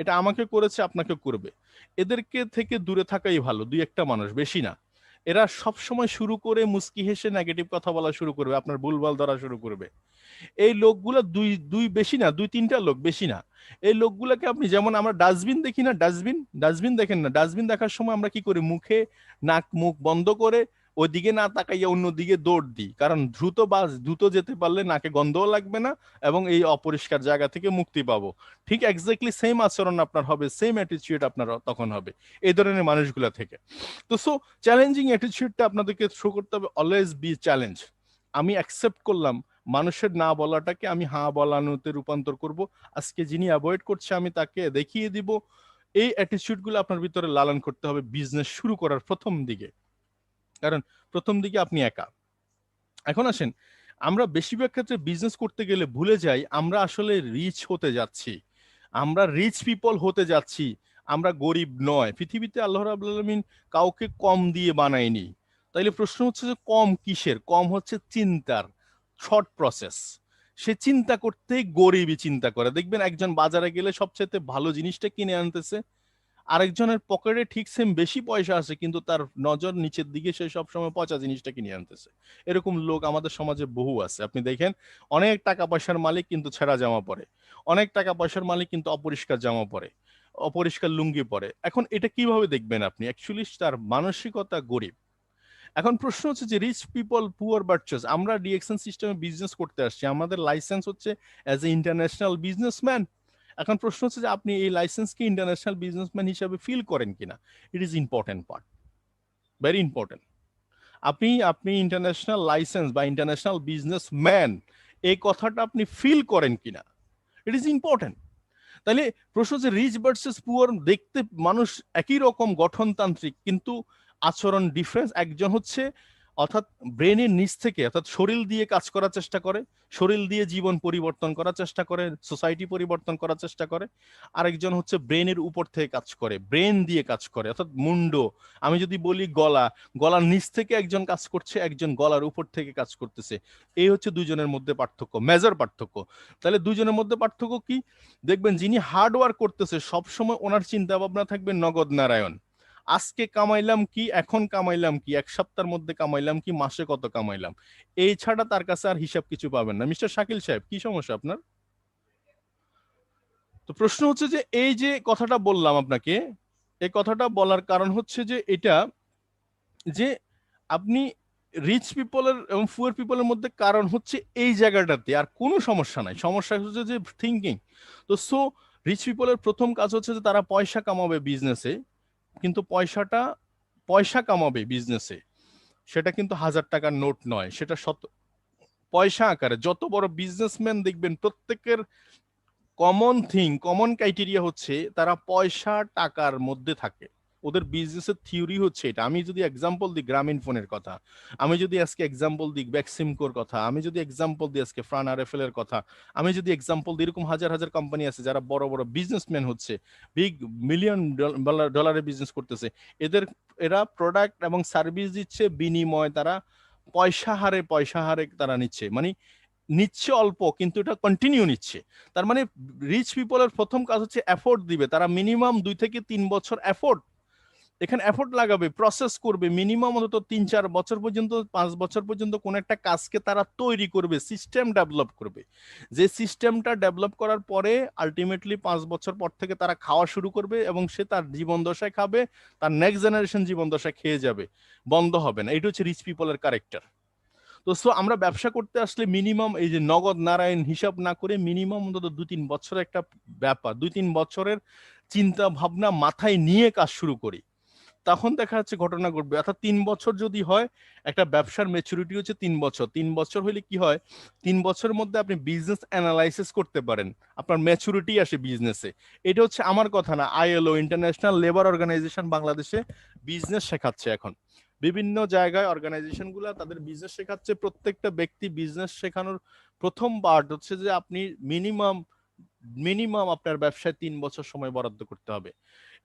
এটা আমাকে করেছে, আপনাকে করবে। এদেরকে থেকে দূরে থাকাই ভালো, 2-1টা মানুষ, বেশি না। এরা সব সময় শুরু করে মুস্কি হেসে নেগেটিভ কথা বলা শুরু করবে, আপনার ভুলভাল ধরা শুরু করবে। এই লোকগুলা দুই দুই বেশি না, 2-3টা লোক, বেশি না। এই লোকগুলাকে আপনি, যেমন আমরা ডাস্টবিন দেখি না, ডাস্টবিন দেখেন না, ডাস্টবিন দেখার সময় আমরা কি করি, নাক মুখ বন্ধ করে ওইদিকে না তাকাইয়া অন্যদিকে দৌড় দিই, কারণ দ্রুত যেতে পারলে নাকে গন্ধও লাগবে না এবং এই অপরিষ্কার জায়গা থেকে মুক্তি পাবো। ঠিক এক্স্যাক্টলি সেম আচরণ আপনার হবে, সেম অ্যাটিটিউড আপনার তখন হবে এই ধরনের মানুষগুলা থেকে। তো চ্যালেঞ্জিং অ্যাটিটিউডটা আপনাদেরকে শো করতে হবে, অলওয়েজ বি চ্যালেঞ্জ। আমি অ্যাকসেপ্ট করলাম মানুষের না বলাটাকে আমি হ্যাঁ বলানোতে রূপান্তর করব। আজকে যিনি অ্যাভয়েড করছে আমি তাকে দেখিয়ে দিব। এই অ্যাটিটিউড গুলো আপনার ভিতরে লালন করতে হবে বিজনেস শুরু করার প্রথম দিকে, কারণ প্রথম দিকে আপনি একা। এখন আসেন, আমরা বেশিরভাগ ক্ষেত্রে বিজনেস করতে গেলে ভুলে যাই আমরা আসলে রিচ হতে যাচ্ছি, আমরা রিচ পিপল হতে যাচ্ছি, আমরা গরিব নয়। পৃথিবীতে আল্লাহ রাব্বুল আলামিন কাউকে কম দিয়ে বানায়নি। তাইলে প্রশ্ন হচ্ছে যে কম কিসের? কম হচ্ছে চিন্তার, শর্ট প্রসেস। সে চিন্তা করতেই গরিবই চিন্তা করে। দেখবেন একজন বাজারে গেলে সবচেয়ে ভালো জিনিসটা কিনে আনতেছে, আরেকজনের পকেটে ঠিক সেম বেশি পয়সা আছে কিন্তু তার নজর নিচের দিকে, সে সবসময় পচা জিনিসটা কিনে আনতেছে। এরকম লোক আমাদের সমাজে বহু আছে। আপনি দেখেন, অনেক টাকা পয়সার মালিক কিন্তু ছেঁড়া জামা পরে, অনেক টাকা পয়সার মালিক কিন্তু অপরিষ্কার জামা পরে, অপরিষ্কার লুঙ্গি পরে। এখন এটা কিভাবে দেখবেন আপনি? অ্যাকচুয়ালি তার মানসিকতা গরিব। এখন প্রশ্ন হচ্ছে যে রিচ পিপল পুয়ার বার্চাস, আমরা ডিএক্সএন সিস্টেমে বিজনেস করতে আসছি, আমাদের লাইসেন্স হচ্ছে অ্যাজ এ ইন্টারন্যাশনাল বিজনেসম্যান। এখন প্রশ্ন হচ্ছে যে আপনি এই লাইসেন্সকে ইন্টারন্যাশনাল বিজনেসম্যান হিসাবে ফিল করেন কিনা। It is important part, very important. আপনি আপনি ইন্টারন্যাশনাল লাইসেন্স বা ইন্টারন্যাশনাল বিজনেসম্যান, এই কথাটা আপনি ফিল করেন কিনা, ইট ইজ ইম্পর্টেন্ট। তাহলে প্রশ্ন হচ্ছে রিচ ভার্সেস পুয়ার, দেখতে মানুষ একই রকম গঠনতান্ত্রিক কিন্তু আচরণ ডিফারেন্স। একজন হচ্ছে অর্থাৎ ব্রেনের নিচ থেকে, অর্থাৎ শরীর দিয়ে কাজ করার চেষ্টা করে, শরীর দিয়ে জীবন পরিবর্তন করার চেষ্টা করে, সোসাইটি পরিবর্তন করার চেষ্টা করে। আরেকজন হচ্ছে ব্রেনের উপর থেকে কাজ করে, ব্রেন দিয়ে কাজ করে, অর্থাৎ মুন্ড। আমি যদি বলি গলা, গলার নিচ থেকে একজন কাজ করছে, একজন গলার উপর থেকে কাজ করতেছে। এই হচ্ছে দুজনের মধ্যে পার্থক্য, মেজর পার্থক্য। তাহলে দুজনের মধ্যে পার্থক্য কি? দেখবেন যিনি হার্ড ওয়ার্ক করতেছে সবসময় ওনার চিন্তা ভাবনা থাকবে নগদ নারায়ণ। আজকে কামাইলাম কি, এখন কামাইলাম কি, এক সপ্তাহের মধ্যে কামাইলাম কি, মাসে কত কামাইলাম, এই ছাড়া তার কাছে আর হিসাব কিছু পাবেন না। মিস্টার শাকিল সাহেব, কি সমস্যা আপনার? তো প্রশ্ন হচ্ছে যে এই যে কথাটা বললাম আপনাকে, এই কথাটা বলার কারণ হচ্ছে যে এটা, যে আপনি রিচ পিপলের এবং পুয়ার পিপলের মধ্যে কারণ হচ্ছে এই জায়গাটাতে, আর কোনো সমস্যা নাই। সমস্যা হচ্ছে যে থিঙ্কিং। তো সো রিচ পিপলের প্রথম কাজ হচ্ছে যে তারা পয়সা কামাবে বিজনেসে, কিন্তু পয়সা কামাবে বিজনেসে, সেটা কিন্তু 1000 টাকার নোট নয়, সেটা পয়সা আকারে। যত বড় বিজনেসম্যান দেখবেন প্রত্যেকের কমন ক্রাইটেরিয়া হচ্ছে তারা পয়সা টাকার মধ্যে থাকে। ওদের বিজনেসের থিওরি হচ্ছে এটা। আমি যদি এক্সাম্পল দিই গ্রামীণ ফোনের কথা, আমি যদি আজকে এক্সাম্পল দিই বেক্সিমকোর কথা, আমি যদি এক্সাম্পল দিই আজকে ফ্রান আরএফএল এর কথা, আমি যদি এক্সাম্পল দিই, এরকম হাজার হাজার কোম্পানি আছে যারা বড় বড় বিজনেসম্যান হচ্ছে, বিগ মিলিয়ন ডলারের বিজনেস করতেছে। এরা প্রোডাক্ট এবং সার্ভিস দিচ্ছে, বিনিময় তারা পয়সা হারে তারা নিচ্ছে, মানে নিচ্ছে অল্প কিন্তু এটা কন্টিনিউ নিচ্ছে। তার মানে রিচ পিপলের প্রথম কাজ হচ্ছে এফোর্ট দিবে, তারা মিনিমাম 2 থেকে 3 বছর এখানে এফোর্ট লাগাবে, প্রসেস করবে, মিনিমাম অন্তত 3-4 বছর পর্যন্ত, 5 বছর পর্যন্ত কোন একটা কাজকে তারা তৈরি করবে, সিস্টেম ডেভেলপ করবে। যে সিস্টেমটা ডেভেলপ করার পরে আলটিমেটলি 5 বছর পর থেকে তারা খাওয়া শুরু করবে, এবং সে তার জীবন দশায় খাবে, তার নেক্সট জেনারেশন জীবন দশায় খেয়ে যাবে, বন্ধ হবে না। এটা হচ্ছে রিচ পিপলের ক্যারেক্টার। তো সো আমরা ব্যবসা করতে আসলে মিনিমাম এই যে নগদ নারায়ণ হিসাব না করে মিনিমাম অন্তত 2-3 বছরের একটা ব্যাপার, 2-3 বছরের চিন্তা ভাবনা মাথায় নিয়ে কাজ শুরু করি, তখন দেখা যাচ্ছে ঘটনা ঘটবে। অর্থাৎ 3 বছর যদি হয়, একটা ব্যবসার ম্যাচুরিটি হচ্ছে 3 বছর। 3 বছর হলে কি হয়, 3 বছরের মধ্যে আপনি বিজনেস অ্যানালাইসিস করতে পারেন, আপনার ম্যাচুরিটি আসে বিজনেসে। এটা হচ্ছে আমার কথা না, আইএলও ইন্টারন্যাশনাল লেবার অর্গানাইজেশন বাংলাদেশে বিজনেস শেখাচ্ছে এখন। বিভিন্ন জায়গায় অর্গানাইজেশন গুলা তাদের বিজনেস শেখাচ্ছে। প্রত্যেকটা ব্যক্তি বিজনেস শেখানোর প্রথম পার্ট হচ্ছে যে আপনি মিনিমাম মিনিমাম আপনার ব্যবসায় 3 বছর সময় বরাদ্দ করতে হবে।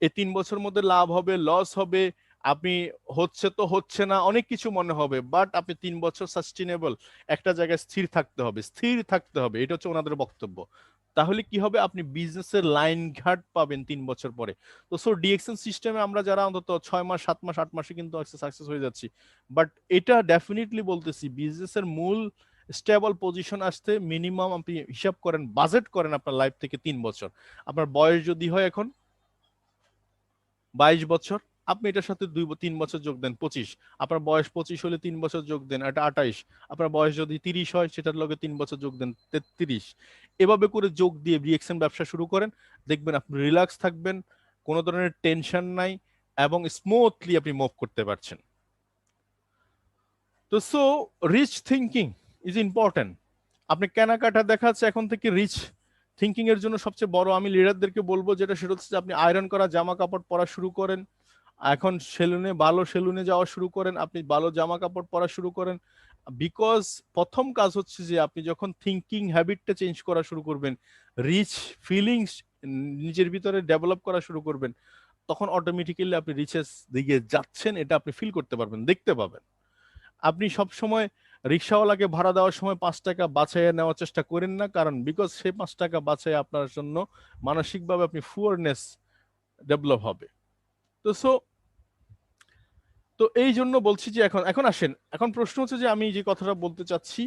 এই 3 বছর মধ্যে লাভ হবে, লস হবে, আপনি হচ্ছে তো হচ্ছে না, অনেক কিছু মনে হবে, বাট আপনি 3 বছর সাস্টেনেবল একটা জায়গায় স্থির থাকতে হবে। এটা হচ্ছে ওনাদের বক্তব্য। তাহলে কি হবে, আপনি বিজনেসের লাইন ঘাট পাবেন 3 বছর পরে। তো সো ডিএক্সএন সিস্টেমে আমরা যারা অন্তত 6 মাস 7 মাস 8 মাসে কিন্তু সাকসেস হয়ে যাচ্ছি। বাট এটা ডেফিনেটলি বলতেছি, বিজনেসের মূল স্টেবল পজিশন আসতে মিনিমাম আপনি হিসাব করেন, বাজেট করেন আপনার লাইফ থেকে 3 বছর। আপনার বয়স যদি হয় এখন 22 বছর, আপনি এটার সাথে 2-3 বছর যোগ দেন, 25। আপনার বয়স 25 হলে 3 বছর যোগ দেন, এটা 28। আপনার বয়স যদি 30 হয়, সেটার লগে 3 বছর যোগ দেন, 33। এভাবে করে যোগ দিয়ে বিএক্সএম ব্যবসা শুরু করেন, দেখবেন আপনি রিল্যাক্স থাকবেন, কোনো ধরনের টেনশন নাই, এবং স্মুথলি আপনি মুভ করতে পারছেন। তো so rich thinking is important. আপনি কেনাকাটা দেখাচ্ছে এখন থেকে রিচ থিঙ্কিং এর জন্য সবচেয়ে বড়, আমি লিডারদেরকে বলবো যেটা, সেটা হচ্ছে যে আপনি আয়রন করা জামা কাপড় পরা শুরু করেন। এখন ভালো সেলুনে যাওয়া শুরু করেন, আপনি ভালো জামা কাপড় পরা শুরু করেন। বিকজ প্রথম কাজ হচ্ছে যে আপনি যখন থিঙ্কিং হ্যাবিটটা চেঞ্জ করা শুরু করবেন, রিচ ফিলিংস নিজের ভিতরে ডেভেলপ করা শুরু করবেন, তখন অটোমেটিক্যালি আপনি রিচেস দিকে যাচ্ছেন, এটা আপনি ফিল করতে পারবেন, দেখতে পাবেন। আপনি সব সময় রিক্সাওয়ালাকে ভাড়া দেওয়ার সময় 5 টাকা বাঁচাইয়া নেওয়ার চেষ্টা করেন না, কারণ বিকজ সেই 5 টাকা বাঁচাই আপনার জন্য মানসিকভাবে আপনি ফুয়ারনেস ডেভেলপ হবে। তো সো তো এই জন্য বলছি যে এখন এখন আসেন, এখন প্রশ্ন হচ্ছে যে আমি যে কথাটা বলতে চাচ্ছি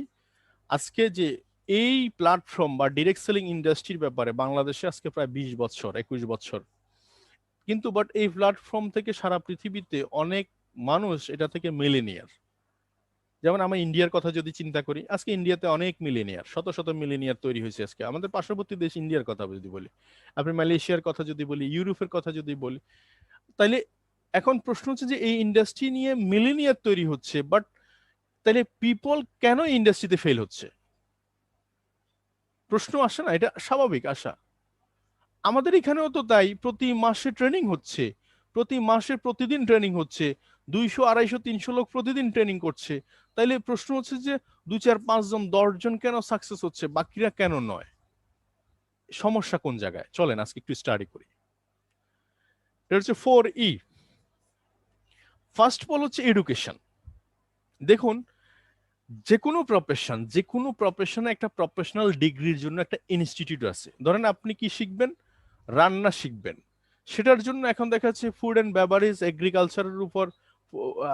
আজকে, যে এই প্ল্যাটফর্ম বা ডিরেক্ট সেলিং ইন্ডাস্ট্রির ব্যাপারে বাংলাদেশে আজকে প্রায় 20 বছর 21 বছর, কিন্তু বাট এই প্ল্যাটফর্ম থেকে সারা পৃথিবীতে অনেক মানুষ এটা থেকে মিলেনিয়ার। যেমন আমরা ইন্ডিয়ার কথা যদি চিন্তা করি, আজকে ইন্ডিয়াতে অনেক মিলেনিয়ার, শত শত মিলেনিয়ার তৈরি হয়েছে। আজকে আমাদের পার্শ্ববর্তী দেশ ইন্ডিয়ার কথা যদি বলি, আপনি মালয়েশিয়ার কথা যদি বলি, ইউরোপের কথা যদি বলি, তাহলে এখন প্রশ্ন হচ্ছে যে এই ইন্ডাস্ট্রি নিয়ে মিলেনিয়ার তৈরি হচ্ছে, বাট তাহলে পিপল কেন ইন্ডাস্ট্রিতে ফেল হচ্ছে? প্রশ্ন আসে না? এটা স্বাভাবিক আশা। আমাদের এখানেও তো তাই, প্রতি মাসে ট্রেনিং হচ্ছে, প্রতি মাসে প্রতিদিন ট্রেনিং হচ্ছে, 200, 250, 300 লোক প্রতিদিন ট্রেনিং করছে। তাইলে প্রশ্ন হচ্ছে যে 2, 4, 5 জন 10 জন কেন সাকসেস হচ্ছে, বাকিরা কেন নয়? সমস্যা কোন জায়গায়? চলেন আজকে একটু স্টাডি করি। এটা হচ্ছে 4E। ফার্স্ট বল হচ্ছে এডুকেশন। দেখুন, যে কোনো প্রফেশনে একটা প্রফেশনাল ডিগ্রির জন্য একটা ইনস্টিটিউট আছে। ধরেন আপনি কি শিখবেন? রান্না শিখবেন। সেটার জন্য এখন দেখা যাচ্ছে ফুড অ্যান্ড বেভারেজ, এগ্রিকালচারের উপর,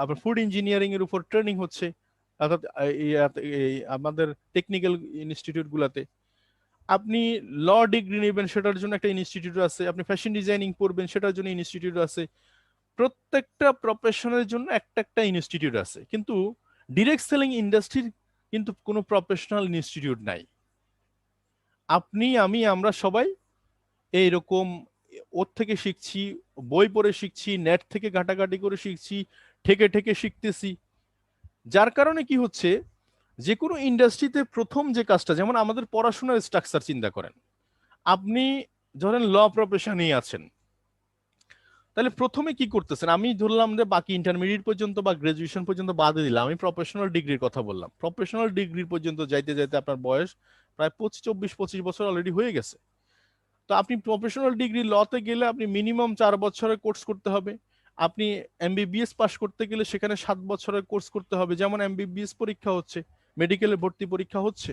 আপনার ফুড ইঞ্জিনিয়ারিং এর উপর ট্রেনিং হচ্ছে, অর্থাৎ আমাদের টেকনিক্যাল ইনস্টিটিউট গুলাতে। আপনি ল ডিগ্রি নেবেন, সেটার জন্য একটা ইনস্টিটিউট আছে। আপনি ফ্যাশন ডিজাইনিং পড়বেন, সেটার জন্য ইনস্টিটিউট আছে। প্রত্যেকটা প্রফেশনের জন্য একটা একটা ইনস্টিটিউট আছে, কিন্তু ডিরেক্ট সেলিং ইন্ডাস্ট্রির কিন্তু কোনো প্রফেশনাল ইনস্টিটিউট নাই। আপনি, আমি, আমরা সবাই এইরকম ওর থেকে শিখছি, বই পড়ে শিখছি, নেট থেকে ঘাটাঘাটি করে শিখছি, ঠেকে ঠেকে শিখতেছি। যার কারণে কি হচ্ছে, যে কোনো ইন্ডাস্ট্রিতে প্রথম যে কাজটা, যেমন আমাদের পড়াশোনার স্ট্রাকচার চিন্তা করেন। আপনি ধরেন ল প্রফেশনেই আছেন, তাহলে প্রথমে কি করতেছেন? আমি ধরলাম যে বাকি ইন্টারমিডিয়েট পর্যন্ত বা গ্রাজুয়েশন পর্যন্ত বাদে দিলাম, আমি প্রফেশনাল ডিগ্রির কথা বললাম। প্রফেশনাল ডিগ্রি পর্যন্ত যাইতে যাইতে আপনার বয়স প্রায় 24-25 বছর অলরেডি হয়ে গেছে। তো আপনি প্রফেশনাল ডিগ্রি লতে গেলে আপনি মিনিমাম 4 বছরের কোর্স করতে হবে। আপনি এমবিবিএস পাস করতে গেলে সেখানে 7 বছরের কোর্স করতে হবে, যেমন এমবিবিএস পরীক্ষা হচ্ছে, মেডিকেলে ভর্তি পরীক্ষা হচ্ছে।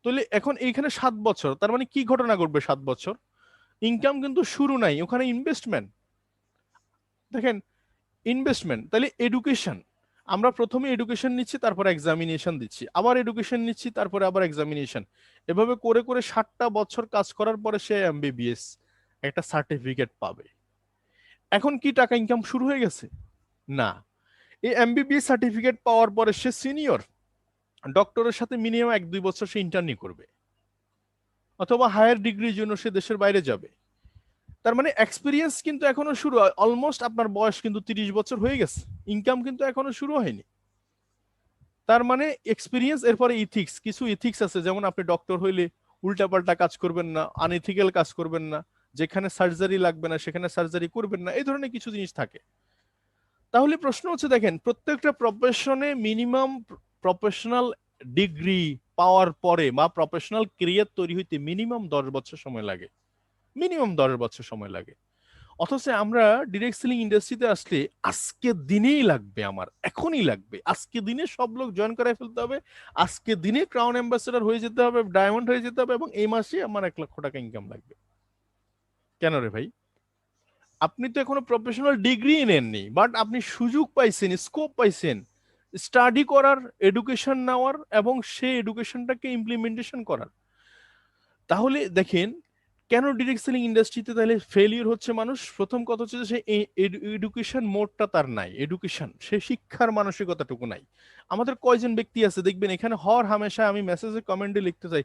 তাহলে এখন এইখানে 7 বছর, তার মানে কি ঘটনা ঘটবে? 7 বছর ইনকাম কিন্তু শুরু নাই, ওখানে ইনভেস্টমেন্ট। দেখেন, ইনভেস্টমেন্ট। তাহলে এডুকেশন, আমরা প্রথমে এডুকেশন নিচ্ছি, তারপর এক্সামিনেশন দিচ্ছি, আবার এডুকেশন নিচ্ছি, তারপরে আবার এক্সামিনেশন। এভাবে করে করে 7টা বছর কাজ করার পরে সে এমবিবিএস একটা সার্টিফিকেট পাবে। এখন কি টাকা ইনকাম শুরু হয়ে গেছে? না। এই এমবিবিএস সার্টিফিকেট পাওয়ার পরে সে সিনিয়র ডক্টরের সাথে মিনিমাম 1-2 বছর সে ইন্টার্নি করবে, অথবা হায়ার ডিগ্রির জন্য সে দেশের বাইরে যাবে। তার মানে এক্সপিরিয়েন্স কিন্তু এখনো শুরু হয়, অলমোস্ট আপনার বয়স কিন্তু 30 বছর হয়ে গেছে, ইনকাম কিন্তু এখনো শুরু হয়নি। তার মানে এক্সপিরিয়েন্স, এরপরে ইথিক্স, কিছু ইথিক্স আছে, যেমন আপনি ডক্টর হইলে উল্টাপাল্টা কাজ করবেন না, আনএথিক্যাল কাজ করবেন না, যেখানে সার্জারি লাগবে না সেখানে সার্জারি করবেন না, এই ধরনের কিছু জিনিস থাকে। তাহলে প্রশ্ন হচ্ছে, দেখেন প্রত্যেকটা প্রফেশনে মিনিমাম প্রফেশনাল ডিগ্রি পাওয়ার পরে বা প্রফেশনাল ক্যারিয়ার তৈরি হইতে মিনিমাম 10 বছর সময় লাগে, মিনিমাম 10 বছর সময় লাগে। অথচ আমরা ডিরেক্ট সেলিং ইন্ডাস্ট্রিতে আসলে আজকে দিনেই লাগবে, আমার এখনই লাগবে, আজকে দিনে সব লোক জয়েন করে ফেলতে হবে, আজকে দিনে ক্রাউন অ্যাম্বাসেডর হয়ে যেতে হবে, ডায়মন্ড হয়ে যেতে হবে, এবং এই মাসে আমার 1 লক্ষ টাকা ইনকাম লাগবে। কেন রে ভাই? আপনি তো এখনো প্রফেশনাল ডিগ্রি নেননি, বাট আপনি সুযোগ পাইছেন, স্কোপ পাইছেন স্টাডি করার, এডুকেশন নেওয়ার, এবং সেই এডুকেশনটাকে ইমপ্লিমেন্টেশন করার। তাহলে দেখেন, কেন ডিরেক্ট সেলিং ইন্ডাস্ট্রিতে তাহলে ফেলিওর হচ্ছে মানুষ? প্রথম কথা হচ্ছে যে সে এডুকেশন মোডটা তার নাই, এডুকেশন, সে শিক্ষার মানসিকতাটুকু নাই। আমাদের কয়জন ব্যক্তি আছে দেখবেন, এখানে হর হামেশা আমি মেসেজে কমেন্টে লিখতে চাই,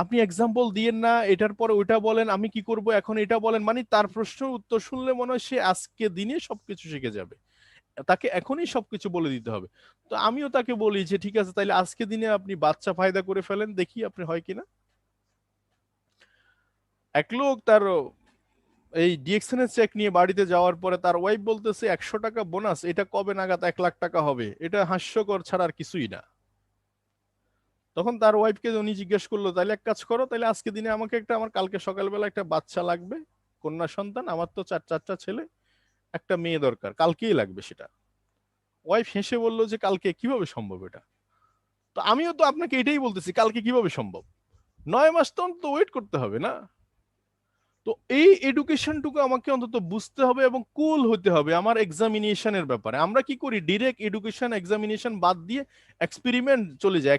আপনি এক্সাম্পল দিয়েন না, এটার পরে ওইটা বলেন, আমি কি করব এখন এটা বলেন, মানে তার প্রশ্নের উত্তর শুনলে মনে হয় সে আজকে দিনে সবকিছু শিখে যাবে, তাকে এখনই সবকিছু বলে দিতে হবে। তো আমিও তাকে বলি যে ঠিক আছে, তাইলে আজকে দিনে আপনি বাচ্চা ফায়দা করে ফেলেন, দেখি আপনি হয় কিনা। এক লোক তার এই ডিএক্সএন এর চেক নিয়ে বাড়িতে যাওয়ার পরে তার ওয়াইফ বলতেছে 100 টাকা বোনাস, এটা কবে নাগাদ 1 লাখ টাকা হবে? এটা হাস্যকর ছাড়া আর কিছুই না। তখন তার ওয়াইফকে উনি জিজ্ঞেস করলো, তাহলে এক কাজ করো, তাহলে আজকে দিনে আমাকে একটা, আমার কালকে সকালবেলা একটা বাচ্চা লাগবে, কন্যা সন্তান, আমার তো চারটা ছেলে, একটা মেয়ে দরকার, কালকেই লাগবে সেটা। ওয়াইফ হেসে বললো যে কালকে কিভাবে সম্ভব এটা? তো আমিও তো আপনাকে এটাই বলতেছি, কালকে কিভাবে সম্ভব? 9 মাস তো অন্তত ওয়েট করতে হবে না? তো এই এডুকেশনটুকু আমাকে অন্তত বুঝতে হবে এবং কুল হতে হবে আমার এক্সামিনেশনের ব্যাপারে। আমরা কি করি, ডিরেক্ট এডুকেশন এক্সামিনেশন বাদ দিয়ে এক্সপেরিমেন্ট চলে যায়,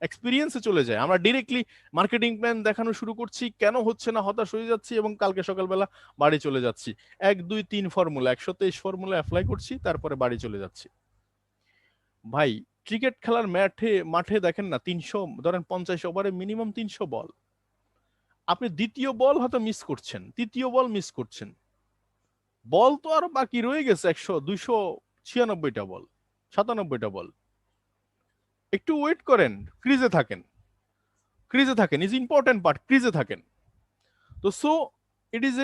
এক্সপিরিয়েন্সে চলে যায়। আমরা ডিরেক্টলি মার্কেটিং প্ল্যান দেখানো শুরু করছি, কেন হচ্ছে না হতাশ হয়ে যাচ্ছি, এবং কালকে সকালবেলা বাড়ি চলে যাচ্ছি। 1 2 3 ফর্মুলা, 123 ফর্মুলা অ্যাপ্লাই করছি, তারপরে বাড়ি চলে যাচ্ছি। ভাই, ক্রিকেট খেলার মাঠে দেখেন না, 300, ধরেন 50 ওভারে মিনিমাম 300 বল, আপনি দ্বিতীয় বল হয়তো মিস করছেন, তৃতীয় বল মিস করছেন, বল তো আরো বাকি রয়ে গেছে 296টা বল, 97টা বল। একটু ওয়েট করেন, ক্রিজে থাকেন, ইজ ইম্পর্টেন্ট পার্ট, ক্রিজে থাকেন। তো সো ইট ইজ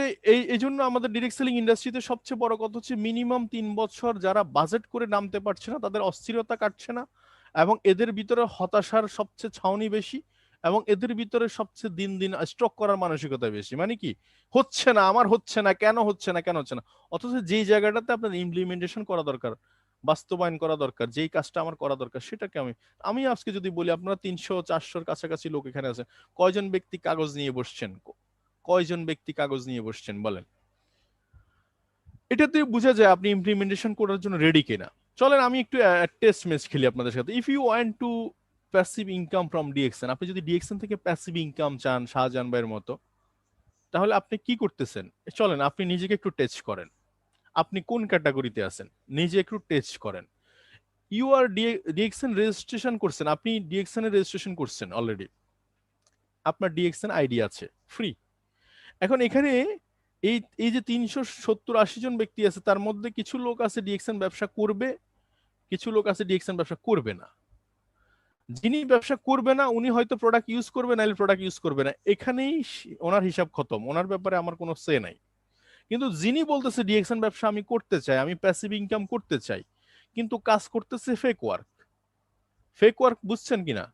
এই জন্য আমাদের ডিরেক্ট সেলিং ইন্ডাস্ট্রিতে সবচেয়ে বড় কথা হচ্ছে মিনিমাম 3 বছর যারা বাজেট করে নামতে পারছে না তাদের অস্থিরতা কাটছে না, এবং এদের ভিতরে হতাশার সবচেয়ে ছাউনি বেশি, এবং এদের ভিতরে সবচেয়ে দিন দিন স্ট্রোক করার মানসিকতা বেশি। মানে কি, হচ্ছে না, আমার হচ্ছে না, কেন হচ্ছে না, কেন হচ্ছে না, অথচ যেই জায়গাটাতে আপনার ইমপ্লিমেন্টেশন করা দরকার, বাস্তবায়ন করা দরকার, যেই কাজটা আমার করা দরকার সেটাকে আমি আমি আজকে যদি বলি আপনারা 300-400 কাছাকাছি লোক এখানে আছে, কয়জন ব্যক্তি কাগজ নিয়ে বসছেন, কয়জন ব্যক্তি কাগজ নিয়ে বসছেন বলেন? এটাতে বোঝা যায় আপনি ইমপ্লিমেন্টেশন করার জন্য রেডি কিনা। চলেন আমি একটু টেস্ট ম্যাচ খেলি আপনাদের সাথে। If you want to passive income from DXN, আপনি যদি ডিএক্সএন থেকে প্যাসিভ ইনকাম চান শাহজাহান ভাইয়ের মতো, তাহলে আপনি কি করতেছেন? চলেন আপনি নিজেকে একটু টেস্ট করেন, আপনি কোন ক্যাটাগরিতে আছেন নিজে একটু টেস্ট করেন। ইউ আর ডিএক্সএন রেজিস্ট্রেশন করছেন, আপনি ডিএক্সএন এর রেজিস্ট্রেশন করছেন অলরেডি, আপনার ডিএক্সএন আইডি আছে ফ্রি। এখন এখানে এই এই যে 370-80 জন ব্যক্তি আছে, তার মধ্যে কিছু লোক আছে ডিএক্সএন ব্যবসা করবে, কিছু লোক আছে ডিএক্সএন ব্যবসা করবে না। যিনি ব্যবসা করবে না উনি হয়তো প্রোডাক্ট ইউজ করবে, নাহলে প্রোডাক্ট ইউজ করবে না, এখানেই ওনার হিসাব খতম, ওনার ব্যাপারে আমার কোনো সে নাই। কিন্তু যিনি বলতেছে ডিএক্সএন ব্যবসা আমি করতে চাই, আমি প্যাসিভ ইনকাম করতে চাই, কিন্তু কাজ করতেছে ফেক ওয়ার্ক, ফেক ওয়ার্ক, বুঝছেন কিনা?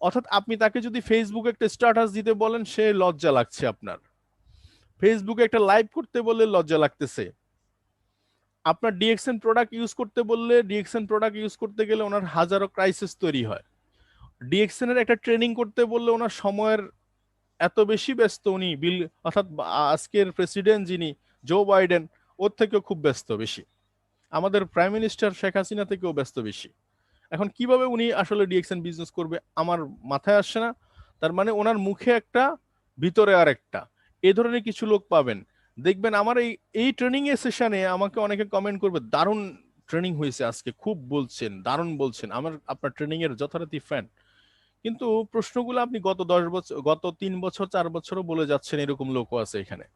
অর্থাৎ আপনি তাকে যদি ফেসবুকে একটা স্ট্যাটাস দিতে বলেন সে লজ্জা লাগছে, আপনার ফেসবুকে একটা লাইভ করতে বললে লজ্জা লাগতেছে, আপনার ডিএক্সএন প্রোডাক্ট ইউজ করতে বললে, ডিএক্সএন প্রোডাক্ট ইউজ করতে গেলে ওনার হাজারো ক্রাইসিস তৈরি হয়, ডিএক্সএন এর একটা ট্রেনিং করতে বললে ওনার সময়ের এত বেশি ব্যস্ত, উনি বিল অর্থাৎ আজকের প্রেসিডেন্ট যিনি জো বাইডেন, ওর থেকেও খুব ব্যস্ত বেশি, আমাদের প্রাইম মিনিস্টার শেখ হাসিনা থেকেও ব্যস্ত বেশি। এখন কিভাবে উনি আসলে ডিএক্সএন বিজনেস করবে আমার মাথায় আসছে না। তার মানে ওনার মুখে একটা, ভিতরে আর একটা, এই ধরনের কিছু লোক পাবেন। দেখবেন আমার এই এই ট্রেনিং এর সেশনে আমাকে অনেকে কমেন্ট করবে, দারুণ ট্রেনিং হয়েছে আজকে, খুব বলছেন, দারুণ বলছেন, আমার আপনার ট্রেনিং এর যথারীতি ফ্যান। কিন্তু প্রশ্নগুলো আপনি গত 10 বছর, গত 3 বছর 4 বছরও বলে যাচ্ছেন, এরকম লোকও আছে এখানে।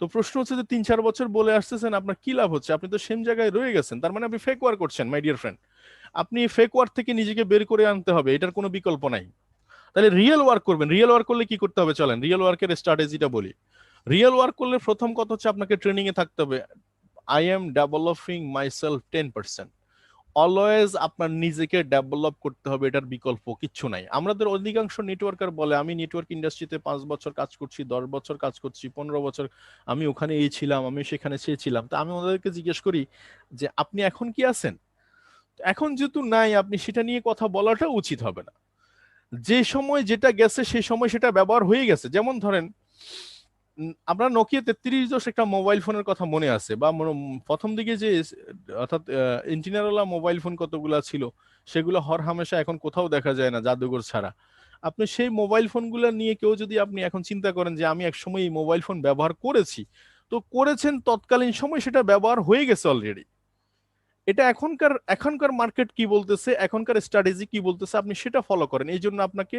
তো প্রশ্ন হচ্ছে যে 3-4 বছর বলে আসতেছেন, আপনার কি লাভ হচ্ছে? আপনি তো সেম জায়গায় রয়ে গেছেন, তার মানে আপনি ফেক ওয়ার্ক করছেন মাই ডিয়ার ফ্রেন্ড। আপনি ফেক ওয়ার্ক থেকে নিজেকে বের করে আনতে হবে, এটার কোনো বিকল্প নাই। তাহলে রিয়েল ওয়ার্ক করবেন, রিয়েল ওয়ার্ক করলে কি করতে হবে চলেন রিয়েল ওয়ার্কের স্ট্র্যাটেজিটা বলি। রিয়েল ওয়ার্ক করলে প্রথম কথা হচ্ছে আপনাকে ট্রেনিং এ থাকতে হবে। I am developing myself 10%। Always আপনার নিজেকে ডেভেলপ করতে হবে, এটার বিকল্প কিচ্ছু নাই। আমাদের অধিকাংশ নেটওয়ার্কার বলে আমি নেটওয়ার্ক ইন্ডাস্ট্রিতে 5 বছর কাজ করছি, 10 বছর কাজ করছি, 15 বছর আমি ওখানে এই ছিলাম, আমি সেখানে সে ছিলাম। তা আমি ওদেরকে জিজ্ঞেস করি যে আপনি এখন কি আছেন? এখন যেহেতু নাই, আপনি সেটা নিয়ে কথা বলাটা উচিত হবে না। যে সময় যেটা গেছে সেই সময় সেটা ব্যবহার হয়ে গেছে। যেমন ধরেন আপনার নোকিয়া 3310 একটা মোবাইল ফোনের কথা মনে আছে, বা প্রথম দিকে যে অর্থাৎ ইঞ্জিনিয়ারওয়ালা মোবাইল ফোন কতগুলা ছিল, সেগুলো হর হামেশা এখন কোথাও দেখা যায় না জাদুঘর ছাড়া। আপনি সেই মোবাইল ফোনগুলো নিয়ে কেউ যদি আপনি এখন চিন্তা করেন যে আমি একসময় এই মোবাইল ফোন ব্যবহার করেছি, তো করেছেন তৎকালীন সময় সেটা ব্যবহার হয়ে গেছে অলরেডি। এটা এখনকার এখনকার মার্কেট কি বলতেছে, এখনকার স্ট্র্যাটেজি কি বলতেছে, আপনি সেটা ফলো করেন। এই জন্য আপনাকে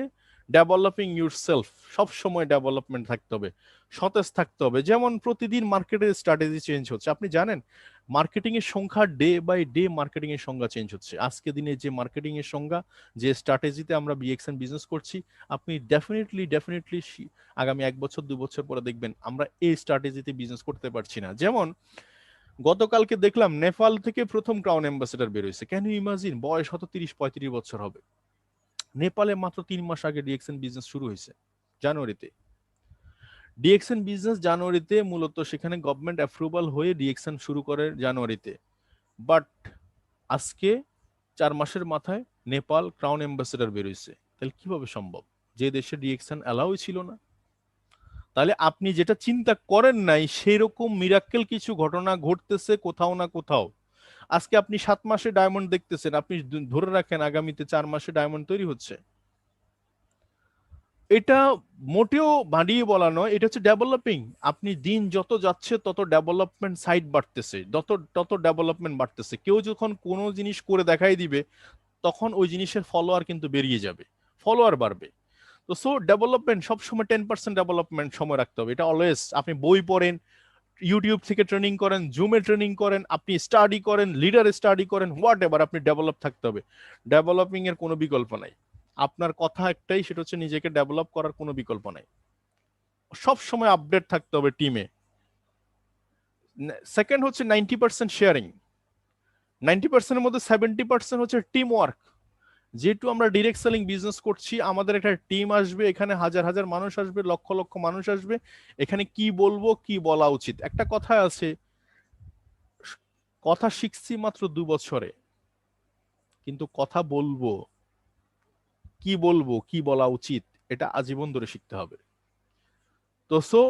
ডেভেলপিং ইউর সেলফ, সব সময় ডেভেলপমেন্ট থাকতে হবে, সতেজ থাকতে হবে। যেমন প্রতিদিন মার্কেটের স্ট্র্যাটেজি চেঞ্জ হচ্ছে, আপনি জানেন মার্কেটিং এর সংখ্যা ডে বাই ডে, মার্কেটিং এর সংজ্ঞা চেঞ্জ হচ্ছে। আজকে দিনে যে মার্কেটিং এর সংজ্ঞা, যে স্ট্র্যাটেজিতে আমরা বিএক্সএন বিজনেস করছি, আপনি ডেফিনেটলি ডেফিনেটলি আগামী 1 বছর 2 বছর পরে দেখবেন আমরা এই স্ট্র্যাটেজিতে বিজনেস করতে পারছি না। যেমন গতকালকে দেখলাম নেপাল থেকে প্রথম ক্রাউন অ্যাম্বাসেডর বের হয়েছে। Can you imagine? বয়স হয়তো 30-35 বছর হবে। নেপালে মাত্র 3 মাস আগে ডিএক্সএন বিজনেস শুরু হয়েছে, জানুয়ারিতে। ডিএক্সএন বিজনেস জানুয়ারিতে, মূলত সেখানে গভর্নমেন্ট অ্যাপ্রুভাল হয়ে ডিএক্সএন শুরু করে জানুয়ারিতে। বাট আজকে 4 মাসের মাথায় নেপাল ক্রাউন অ্যাম্বাসেডর বের হয়েছে। তাহলে কিভাবে সম্ভব? যে দেশে ডিএক্সএন অ্যালাউই ছিল না। তাহলে আপনি যেটা চিন্তা করেন নাই সেরকম মিরাক্কেল কিছু ঘটনা ঘটতেছে কোথাও না কোথাও। আজকে আপনি 7 মাসে ডায়মন্ড দেখতেছেন, আপনি ধরে রাখেন আগামীতে 4 মাসে ডায়মন্ড তৈরি হচ্ছে। এটা মোটেও বাড়িয়ে বলা নয়, এটা হচ্ছে ডেভেলপিং। আপনি দিন যত যাচ্ছে তত ডেভেলপমেন্ট সাইড বাড়তেছে, তত তত ডেভেলপমেন্ট বাড়তেছে। কেউ যখন কোনো জিনিস করে দেখাই দিবে, তখন ওই জিনিসের ফলোয়ার কিন্তু বেরিয়ে যাবে, ফলোয়ার বাড়বে। তো সো ডেভেলপমেন্ট সবসময় 10% ডেভেলপমেন্ট সময় রাখতে হবে, এটা অলওয়েজ। আপনি বই পড়েন, ইউটিউব থেকে ট্রেনিং করেন, জুমে ট্রেনিং করেন, আপনি স্টাডি করেন, লিডার স্টাডি করেন, হোয়াট এভার, আপনি ডেভেলপ থাকতে হবে। ডেভেলপিং এর কোনো বিকল্প নাই। আপনার কথা একটাই, সেটা হচ্ছে নিজেকে ডেভেলপ করার কোনো বিকল্প নাই। সব সময় আপডেট থাকতে হবে টিমে। সেকেন্ড হচ্ছে 90% শেয়ারিং, 90%-এর মধ্যে 70% হচ্ছে টিম ওয়ার্ক। যেহেতু আমরা ডিরেক্ট সেলিং বিজনেস করছি, আমাদের একটা টিম আসবে, এখানে হাজার হাজার মানুষ আসবে, লক্ষ লক্ষ মানুষ আসবে, এখানে কি বলবো কি বলা উচিত। একটা কথা আছে, কথা শিখছি মাত্র 2 বছরে, কিন্তু কথা বলবো, কি বলবো কি বলা উচিত, এটা আজীবন ধরে শিখতে হবে। তো সো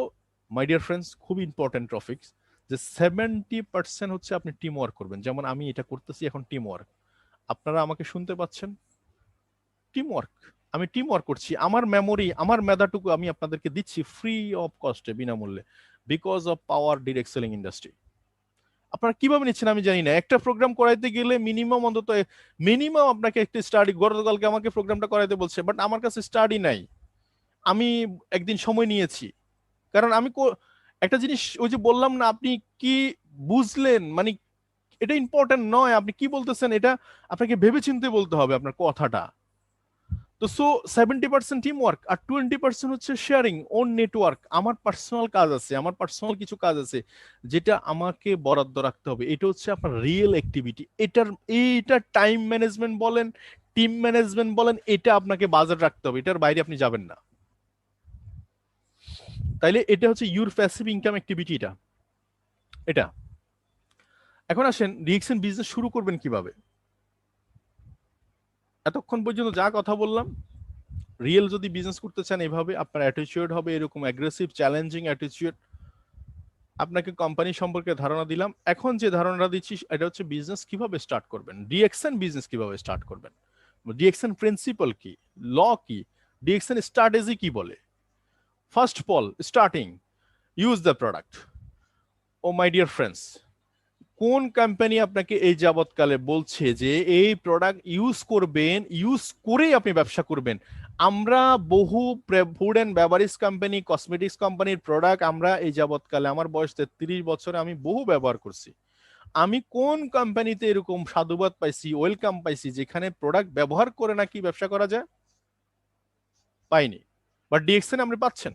মাই ডিয়ার ফ্রেন্ডস, খুব ইম্পর্টেন্ট টপিকস, যে 70% হচ্ছে আপনি টিম ওয়ার্ক করবেন। যেমন আমি এটা করতেছি এখন, টিম ওয়ার্ক। আপনারা আমাকে শুনতে পাচ্ছেন, টিম ওয়ার্ক। আমি টিম ওয়ার্ক করছি, আমার মেমোরি, আমার মেধাটুকু আমি আপনাদেরকে দিচ্ছি ফ্রি অফ কস্টে, বিনামূল্যে, because of power direct selling industry. আপনারা কিভাবে নিচ্ছেন আমি জানি না। একটা প্রোগ্রাম করাইতে গেলে মিনিমাম অন্তত, মিনিমাম আপনাকে একটা স্টাডি, গতকালকে আমাকে প্রোগ্রামটা করাইতে বলছে, বাট আমার কাছে স্টাডি নাই। আমি একদিন সময় নিয়েছি, কারণ আমি একটা জিনিস, ওই যে বললাম না, আপনি কি বুঝলেন, মানে এটা ইম্পর্টেন্ট নয় আপনি কি বলতেছেন, এটা আপনাকে ভেবে চিন্তে বলতে হবে আপনার কথাটা। তো সো 70% টিম ওয়ার্ক, আর 20% হচ্ছে শেয়ারিং ওন নেটওয়ার্ক। আমার পার্সোনাল কাজ আছে, আমার পার্সোনাল কিছু কাজ আছে যেটা আমাকে বরাদ্দ রাখতে হবে। এটা হচ্ছে আপনার রিয়েল অ্যাক্টিভিটি। এইটা টাইম ম্যানেজমেন্ট বলেন, টিম ম্যানেজমেন্ট বলেন, এটা আপনাকে বাজার রাখতে হবে, এটার বাইরে আপনি যাবেন না। তাইলে এটা হচ্ছে ইউর প্যাসিভ ইনকাম অ্যাক্টিভিটি, এটা এটা এখন আসেন, রিয়েকশন বিজনেস শুরু করবেন কিভাবে। এতক্ষণ পর্যন্ত যা কথা বললাম, রিয়েল যদি বিজনেস করতে চান, এভাবে আপনার অ্যাটিটিউড হবে এরকম অ্যাগ্রেসিভ চ্যালেঞ্জিং অ্যাটিটিউড। আপনাকে কোম্পানি সম্পর্কে ধারণা দিলাম, এখন যে ধারণাটা দিচ্ছি এটা হচ্ছে বিজনেস কিভাবে স্টার্ট করবেন, ডিএক্সএন বিজনেস কিভাবে স্টার্ট করবেন, ডিএক্সএন প্রিন্সিপাল কি, ল কি, ডিএক্সএন স্ট্র্যাটেজি কি বলে। First of all, starting, use the product. Oh my dear friends, কোন কোম্পানি আপনাকে এই যাবৎকালে বলছে যে এই প্রোডাক্ট ইউজ করবেন, ইউজ করেই আপনি ব্যবসা করবেন? আমরা বহু food and beverage company, cosmetics কোম্পানির প্রোডাক্ট আমরা এই যাবৎকালে, আমার বয়স 33 বছরে, আমি বহু ব্যবহার করছি। আমি কোন কোম্পানিতে এরকম সাধুবাদ পাইছি, ওয়েলকাম পাইছি, যেখানে প্রোডাক্ট ব্যবহার করে নাকি ব্যবসা করা যায়? পাইনি। বাট ডিএক্সএন আপনি পাচ্ছেন।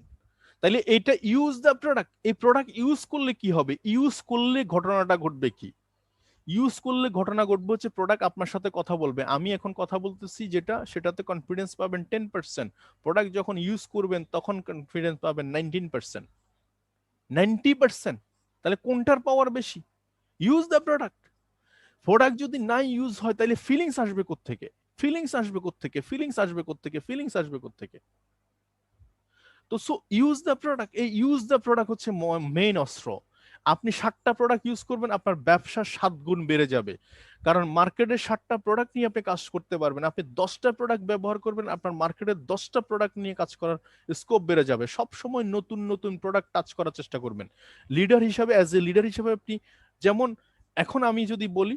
তাইলে এটা ইউজ দ্য প্রোডাক্ট। এই প্রোডাক্ট ইউজ করলে কি হবে, ইউজ করলে ঘটনাটা ঘটবে কি? ইউজ করলে ঘটনা ঘটবে হচ্ছে প্রোডাক্ট আপনার সাথে কথা বলবে। আমি এখন কথা বলতেছি যেটা, সেটাতে কনফিডেন্স পাবেন 10%। প্রোডাক্ট যখন ইউজ করবেন তখন কনফিডেন্স পাবেন 19%, 90%। তাহলে কোনটার পাওয়ার বেশি? Use the product. প্রোডাক্ট যদি নাই ইউজ হয়, তাহলে ফিলিংস আসবে কোত্থেকে? ফিলিংস আসবে কোত্থেকে? ফিলিংস আসবে কোত্থেকে? ফিলিংস আসবে কোত্থেকে? তো সো ইউজ দ্য প্রোডাক্ট, এই ইউজ দ্য প্রোডাক্ট হচ্ছে মেইন অস্ত্র। আপনি 60টা প্রোডাক্ট ইউজ করবেন, আপনার ব্যবসা 7 গুণ বেড়ে যাবে। কারণ মার্কেটে 60টা প্রোডাক্ট নিয়ে আপনি কাজ করতে পারবেন। আপনি 10টা প্রোডাক্ট ব্যবহার করবেন, আপনার মার্কেটে 10টা প্রোডাক্ট নিয়ে কাজ করার স্কোপ বেড়ে যাবে। সব সময় নতুন নতুন প্রোডাক্ট টাচ করার চেষ্টা করবেন। লিডার হিসাবে, অ্যাজ এ লিডার হিসাবে আপনি, যেমন এখন আমি যদি বলি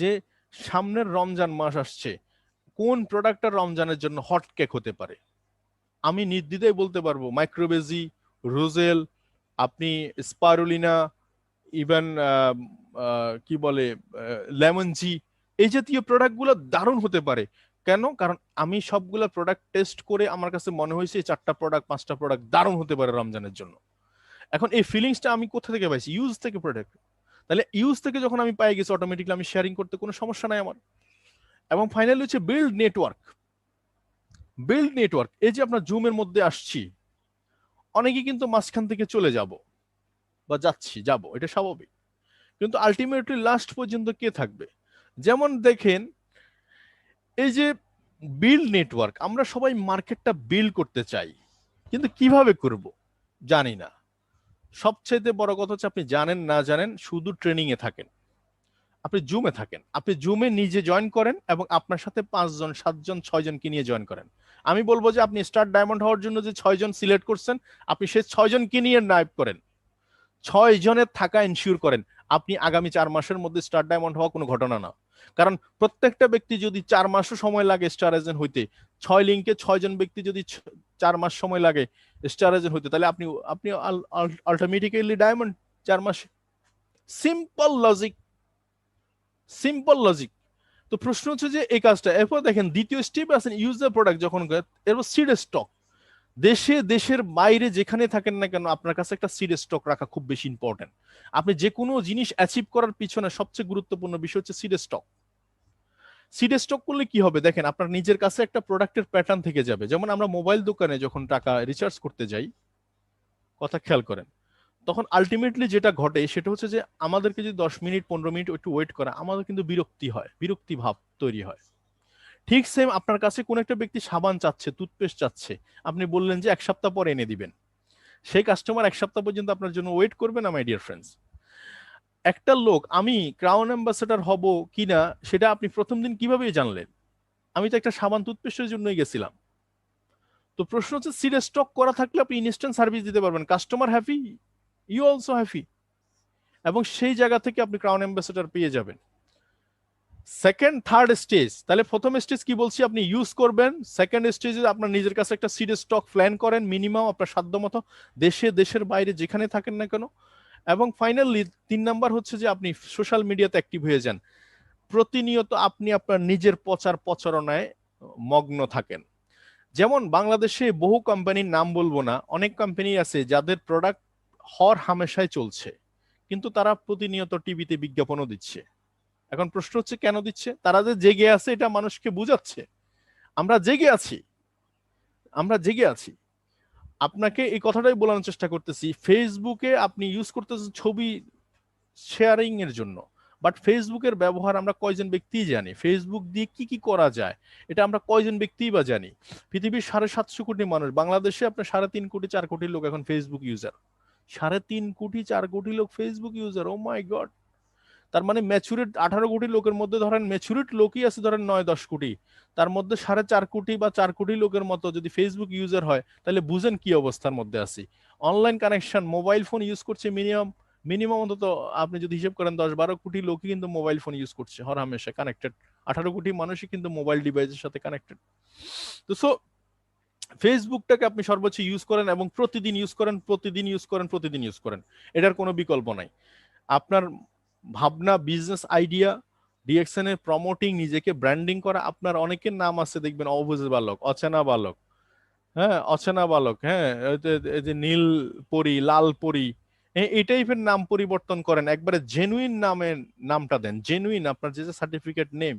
যে সামনের রমজান মাস আসছে, কোন প্রোডাক্টটা রমজানের জন্য হট কেক হতে পারে, আমি নির্দ্বিধায় বলতে পারবো মাইক্রোবেজি, রোজেল, আপনি স্পারুলিনা, ইভেন কি বলে লেমন জি, এই জাতীয় প্রোডাক্টগুলো দারুণ হতে পারে। কেন? কারণ আমি সবগুলো প্রোডাক্ট টেস্ট করে আমার কাছে মনে হয়েছে 4টা প্রোডাক্ট 5টা প্রোডাক্ট দারুণ হতে পারে রমজানের জন্য। এখন এই ফিলিংসটা আমি কোথা থেকে পাইছি? ইউজ থেকে প্রোডাক্ট। তাহলে ইউজ থেকে যখন আমি পাই গেছি, অটোমেটিকলি আমি শেয়ারিং করতে কোনো সমস্যা নাই আমার। এবং ফাইনালি হচ্ছে বিল্ড নেটওয়ার্ক। বিল্ড নেটওয়ার্ক, এই যে আপনার জুমের মধ্যে আসছি, অনেকে কিন্তু মাঝখান থেকে চলে যাব বা যাব, এটা স্বাভাবিক। কিন্তু আলটিমেটলি লাস্ট পর্যন্ত কে থাকবে? যেমন দেখেন, এই যে বিল্ড নেটওয়ার্ক, আমরা সবাই মার্কেটটা বিল্ড করতে চাই, কিন্তু কিভাবে করব জানি না। সবচেয়ে বড় কথা হচ্ছে, আপনি জানেন না জানেন, শুধু ট্রেনিং এ থাকেন, আপনি জুমে থাকেন, আপনি জুমে নিজে জয়েন করেন এবং আপনার সাথে 5 জন 7 জন 6 জনকে নিয়ে জয়েন করেন। আমি বলবো যে আপনি স্টার ডায়মন্ড হওয়ার জন্য যে 6 জন সিলেক্ট করছেন, আপনি সেই 6 জনকে নিয়ে নাইভ করেন, 6 জনের থাকা এনশিওর করেন। আপনি আগামী 4 মাসের মধ্যে স্টার ডায়মন্ড হওয়া কোনো ঘটনা না। কারণ প্রত্যেকটা ব্যক্তি যদি 4 মাসও সময় লাগে স্টার এজেন্ট হইতে, 6 লিঙ্কে 6 জন ব্যক্তি যদি 4 মাস সময় লাগে স্টার এজেন্ট হইতে, তাহলে আপনি আপনি আলটিমেটলি ডায়মন্ড 4 মাসে। Simple logic, simple logic. তো প্রশ্ন হচ্ছে যে এই কাজটা, এরপর দেখেন দ্বিতীয় স্টেপ আছেন ইউজ দ্য প্রোডাক্ট। যখন এরপর সিড স্টক, দেশে দেশের বাইরে যেখানে থাকেন না কেন আপনার কাছে একটা সিড স্টক রাখা খুব বেশি ইম্পর্টেন্ট। আপনি যে কোনো জিনিস অ্যাচিভ করার পিছনে সবচেয়ে গুরুত্বপূর্ণ বিষয় হচ্ছে সিড স্টক। সিড স্টক করলে কি হবে দেখেন, আপনার নিজের কাছে একটা প্রোডাক্টের প্যাটার্ন থেকে যাবে। যেমন আমরা মোবাইল দোকানে যখন টাকা রিচার্জ করতে যাই, কথা খেয়াল করেন, তখন আলটিমেটলি যেটা ঘটে সেটা হচ্ছে যে আমাদেরকে যদি 10 মিনিট 15 মিনিট একটু ওয়েট করা, আমাদের কিন্তু বিরক্তি হয়, বিরক্তি ভাব তৈরি হয়। ঠিক সেম আপনার কাছে কোন একটা ব্যক্তি সাবান চাচ্ছে, টুথপেস্ট চাচ্ছে, আপনি বললেন যে 1 সপ্তাহ পরে এনে দিবেন, সেই কাস্টমার 1 সপ্তাহ পর্যন্ত আপনার জন্য ওয়েট করবে না মাই ডিয়ার ফ্রেন্ডস? একটা লোক আমি ক্রাউন অ্যাম্বাসেডর হব কিনা সেটা আপনি প্রথম দিন কিভাবে জানলেন? আমি তো একটা সাবান টুথপেস্টের জন্যই গেছিলাম। তো প্রশ্ন হচ্ছে সিড স্টক করা থাকলে আপনি ইনস্ট্যান্ট সার্ভিস দিতে পারবেন, customer happy, you also happy, এবং সেই জায়গা থেকে আপনি ক্রাউন অ্যাম্বাসেডর পেয়ে যাবেন। সেকেন্ড থার্ড স্টেজ, তাহলে প্রথম স্টেজ কি বলছি, আপনি ইউজ করবেন। সেকেন্ড স্টেজে আপনার নিজের কাছে একটা সিড স্টক প্ল্যান করেন, মিনিমাম আপনার সাধ্য মতো, দেশে দেশের বাইরে যেখানে থাকেন না কেন। এবং ফাইনালি 3 নাম্বার হচ্ছে যে আপনি সোশ্যাল মিডিয়াতে অ্যাক্টিভ হয়ে যান, প্রতিনিয়ত আপনি আপনার নিজের প্রচার প্রচারণায় মগ্ন থাকেন। যেমন বাংলাদেশে বহু কোম্পানির নাম বলবো না, অনেক কোম্পানি আছে যাদের প্রোডাক্ট হর হামেশাই চলছে, কিন্তু তারা প্রতিনিয়ত টিভিতে বিজ্ঞাপনও দিচ্ছে। এখন প্রশ্ন হচ্ছে কেন দিচ্ছে? তারা যে জেগে আছে এটা মানুষকে বুঝাচ্ছে আমরা জেগে আছি, আমরা জেগে আছি। আপনাকে এই কথাটাই বলানোর চেষ্টা করতেছি, ফেসবুকে আপনি ইউজ করতেছেন ছবি শেয়ারিং এর জন্য, বাট ফেসবুকের ব্যবহার আমরা কয়জন ব্যক্তি জানি? ফেসবুক দিয়ে কি কি করা যায় এটা আমরা কয়জন ব্যক্তি বা জানি? পৃথিবীর 750 কোটি মানুষ, বাংলাদেশে আপনার 3.5 কোটি 4 কোটি লোক এখন ফেসবুক ইউজার। 3.5 কোটি 4 কোটি লোক ফেসবুক ইউজার, ও মাই গড। তার মানে ম্যাচুরেট 18 কোটি লোকের মধ্যে ধরেন ম্যাচুরেট লোকই আছে ধরেন 9-10 কোটি, তার মধ্যে 4.5 কোটি বা 4 কোটি লোকের মতো যদি ফেসবুক ইউজার হয়, তাহলে বুঝেন কি অবস্থার মধ্যে আছি। Online connection, mobile phone use করছে মিনিমাম মিনিমাম অন্তত আপনি যদি হিসেব করেন 10-12 কোটি লোকই কিন্তু মোবাইল ফোন ইউজ করছে, হর হামেশা কানেক্টেড। 18 কোটি মানুষই কিন্তু মোবাইল ডিভাইসের সাথে কানেক্টেড। তো সো ফেসবুকটাকে আপনি সর্বোচ্চ ইউজ করেন এবং প্রতিদিন ইউজ করেন, প্রতিদিন ইউজ করেন, প্রতিদিন ইউজ করেন, এটার কোনো বিকল্প নাই। আপনার ভাবনা, বিজনেস আইডিয়া, ডিএক্সএন এর প্রমোটিং, নিজেকে ব্র্যান্ডিং করা, আপনার অনেকের নাম আছে দেখবেন, অবুঝ বালক, অচেনা বালক, হ্যাঁ অচেনা বালক, হ্যাঁ এই যে নীল পরি, লাল পরি, এই টাইপের নাম পরিবর্তন করেন, একবারে জেনুইন নামের নামটা দেন, জেনুইন আপনার যে সার্টিফিকেট নেম,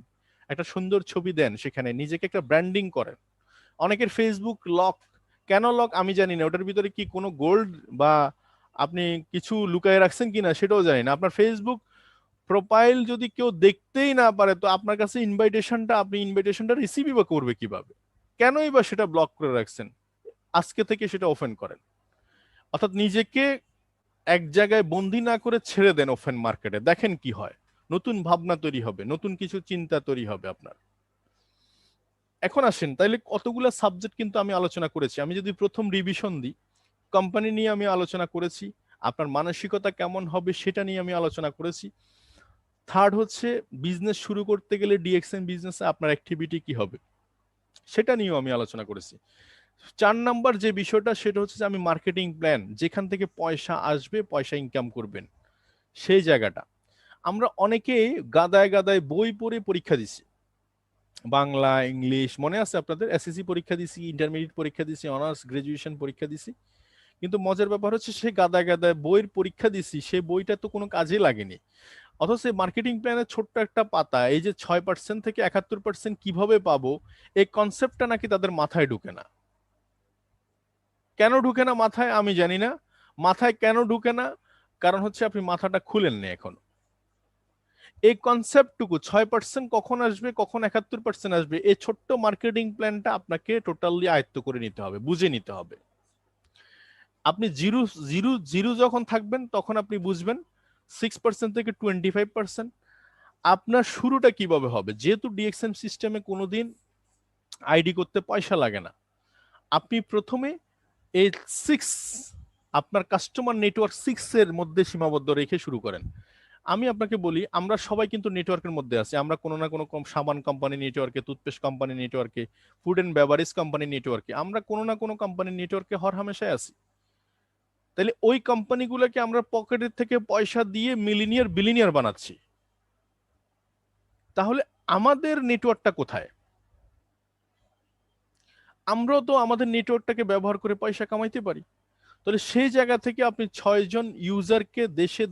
একটা সুন্দর ছবি দেন, সেখানে নিজেকে একটা ব্র্যান্ডিং করেন। অনেকের ফেসবুক লক, কেন লক আমি জানি না, ওটার ভিতরে কি কোনো গোল্ড বা আপনি কিছু লুকায় রাখছেন কিনা সেটাও জানি না। আপনার ফেসবুক প্রোফাইল যদি কেউ দেখতেই না পারে, তো আপনার কাছে ইনভাইটেশনটা, আপনি ইনভাইটেশনটা রিসিভই বা করবে কিভাবে? কেনই বা সেটা ব্লক করে রাখছেন? আজকে থেকে সেটা ওপেন করেন। অর্থাৎ নিজেকে এক জায়গায় বন্দি না করে ছেড়ে দেন ওপেন মার্কেটে, দেখেন কি হয়। নতুন ভাবনা তৈরি হবে, নতুন কিছু চিন্তা তৈরি হবে আপনার। এখন আসেন, তাইলে কতগুলো সাবজেক্ট কিন্তু আমি আলোচনা করেছি। আমি যদি প্রথম রিভিশন দিই, কোম্পানি নিয়ে আমি আলোচনা করেছি, আপনার মানসিকতা কেমন হবে সেটা নিয়ে আমি আলোচনা করেছি। থার্ড হচ্ছে বিজনেস শুরু করতে গেলে ডিএক্সএন বিজনেসে আপনার অ্যাক্টিভিটি কি হবে সেটা নিয়েও আমি আলোচনা করেছি। 4 নাম্বার যে বিষয়টা সেটা হচ্ছে যে আমি মার্কেটিং প্ল্যান, যেখান থেকে পয়সা আসবে, পয়সা ইনকাম করবেন, সেই জায়গাটা। আমরা অনেকে গাদায় গাদায় বই পড়ে পরীক্ষা দিছি, বাংলা, ইংলিশ, মনে আছে আপনাদের? এসএসসি পরীক্ষা দিছি, ইন্টারমিডিয়েট পরীক্ষা দিছি, অনার্স গ্রাজুয়েশন পরীক্ষা দিছি, কিন্তু মজার ব্যাপার হচ্ছে সে গাদায় গাদায় বইয়ের পরীক্ষা দিছি, সেই বইটা তো কোনো কাজে লাগেনি। অথচ মার্কেটিং প্ল্যানের ছোট্ট একটা পাতা, এই যে 6% থেকে 71% কিভাবে পাবো, এই কনসেপ্টটা নাকি তাদের মাথায় ঢুকে না। কেন ঢুকে না মাথায় আমি জানি না। মাথায় কেন ঢুকে না? কারণ হচ্ছে আপনি মাথাটা খুলেননি এখন। এই কনসেপ্টটুকু 6% কখন আসবে, কখন 71% আসবে, এই ছোট্ট মার্কেটিং প্ল্যানটা আপনাকে টোটালি আয়ত্ত করে নিতে হবে, বুঝে নিতে হবে। আপনি জিরো জিরো জিরো যখন থাকবেন তখন আপনি বুঝবেন 6% থেকে 25%। আপনার শুরুটা কিভাবে হবে? যেহেতু ডিএক্সএম সিস্টেমে কোনোদিন আইডি করতে পয়সা লাগে না, আপনি প্রথমে এই 6, আপনার কাস্টমার নেটওয়ার্ক 6 এর মধ্যে সীমাবদ্ধ রেখে শুরু করেন। আমি আপনাকে বলি, আমরা সবাই কিন্তু নেটওয়ার্কের মধ্যে আছি, আমরা কোনো না কোনো সাবান কোম্পানি নেটওয়ার্কে, টুথপেস্ট কোম্পানি নেটওয়ার্কে, ফুড এন্ড বেভারেজ কোম্পানি নেটওয়ার্কে, আমরা কোনো না কোনো কোম্পানির নেটওয়ার্কে হর হামেশায় আছি। তাহলে ওই কোম্পানিগুলোকে আমরা পকেটের থেকে পয়সা দিয়ে মিলিনিয়ার বিলিনিয়ার বানাচ্ছি। তাহলে আমাদের নেটওয়ার্কটা কোথায়? আমরাও তো আমাদের নেটওয়ার্কটাকে ব্যবহার করে পয়সা কামাইতে পারি। তাহলে সেই জায়গা থেকে আপনি 6 জন ইউজারকে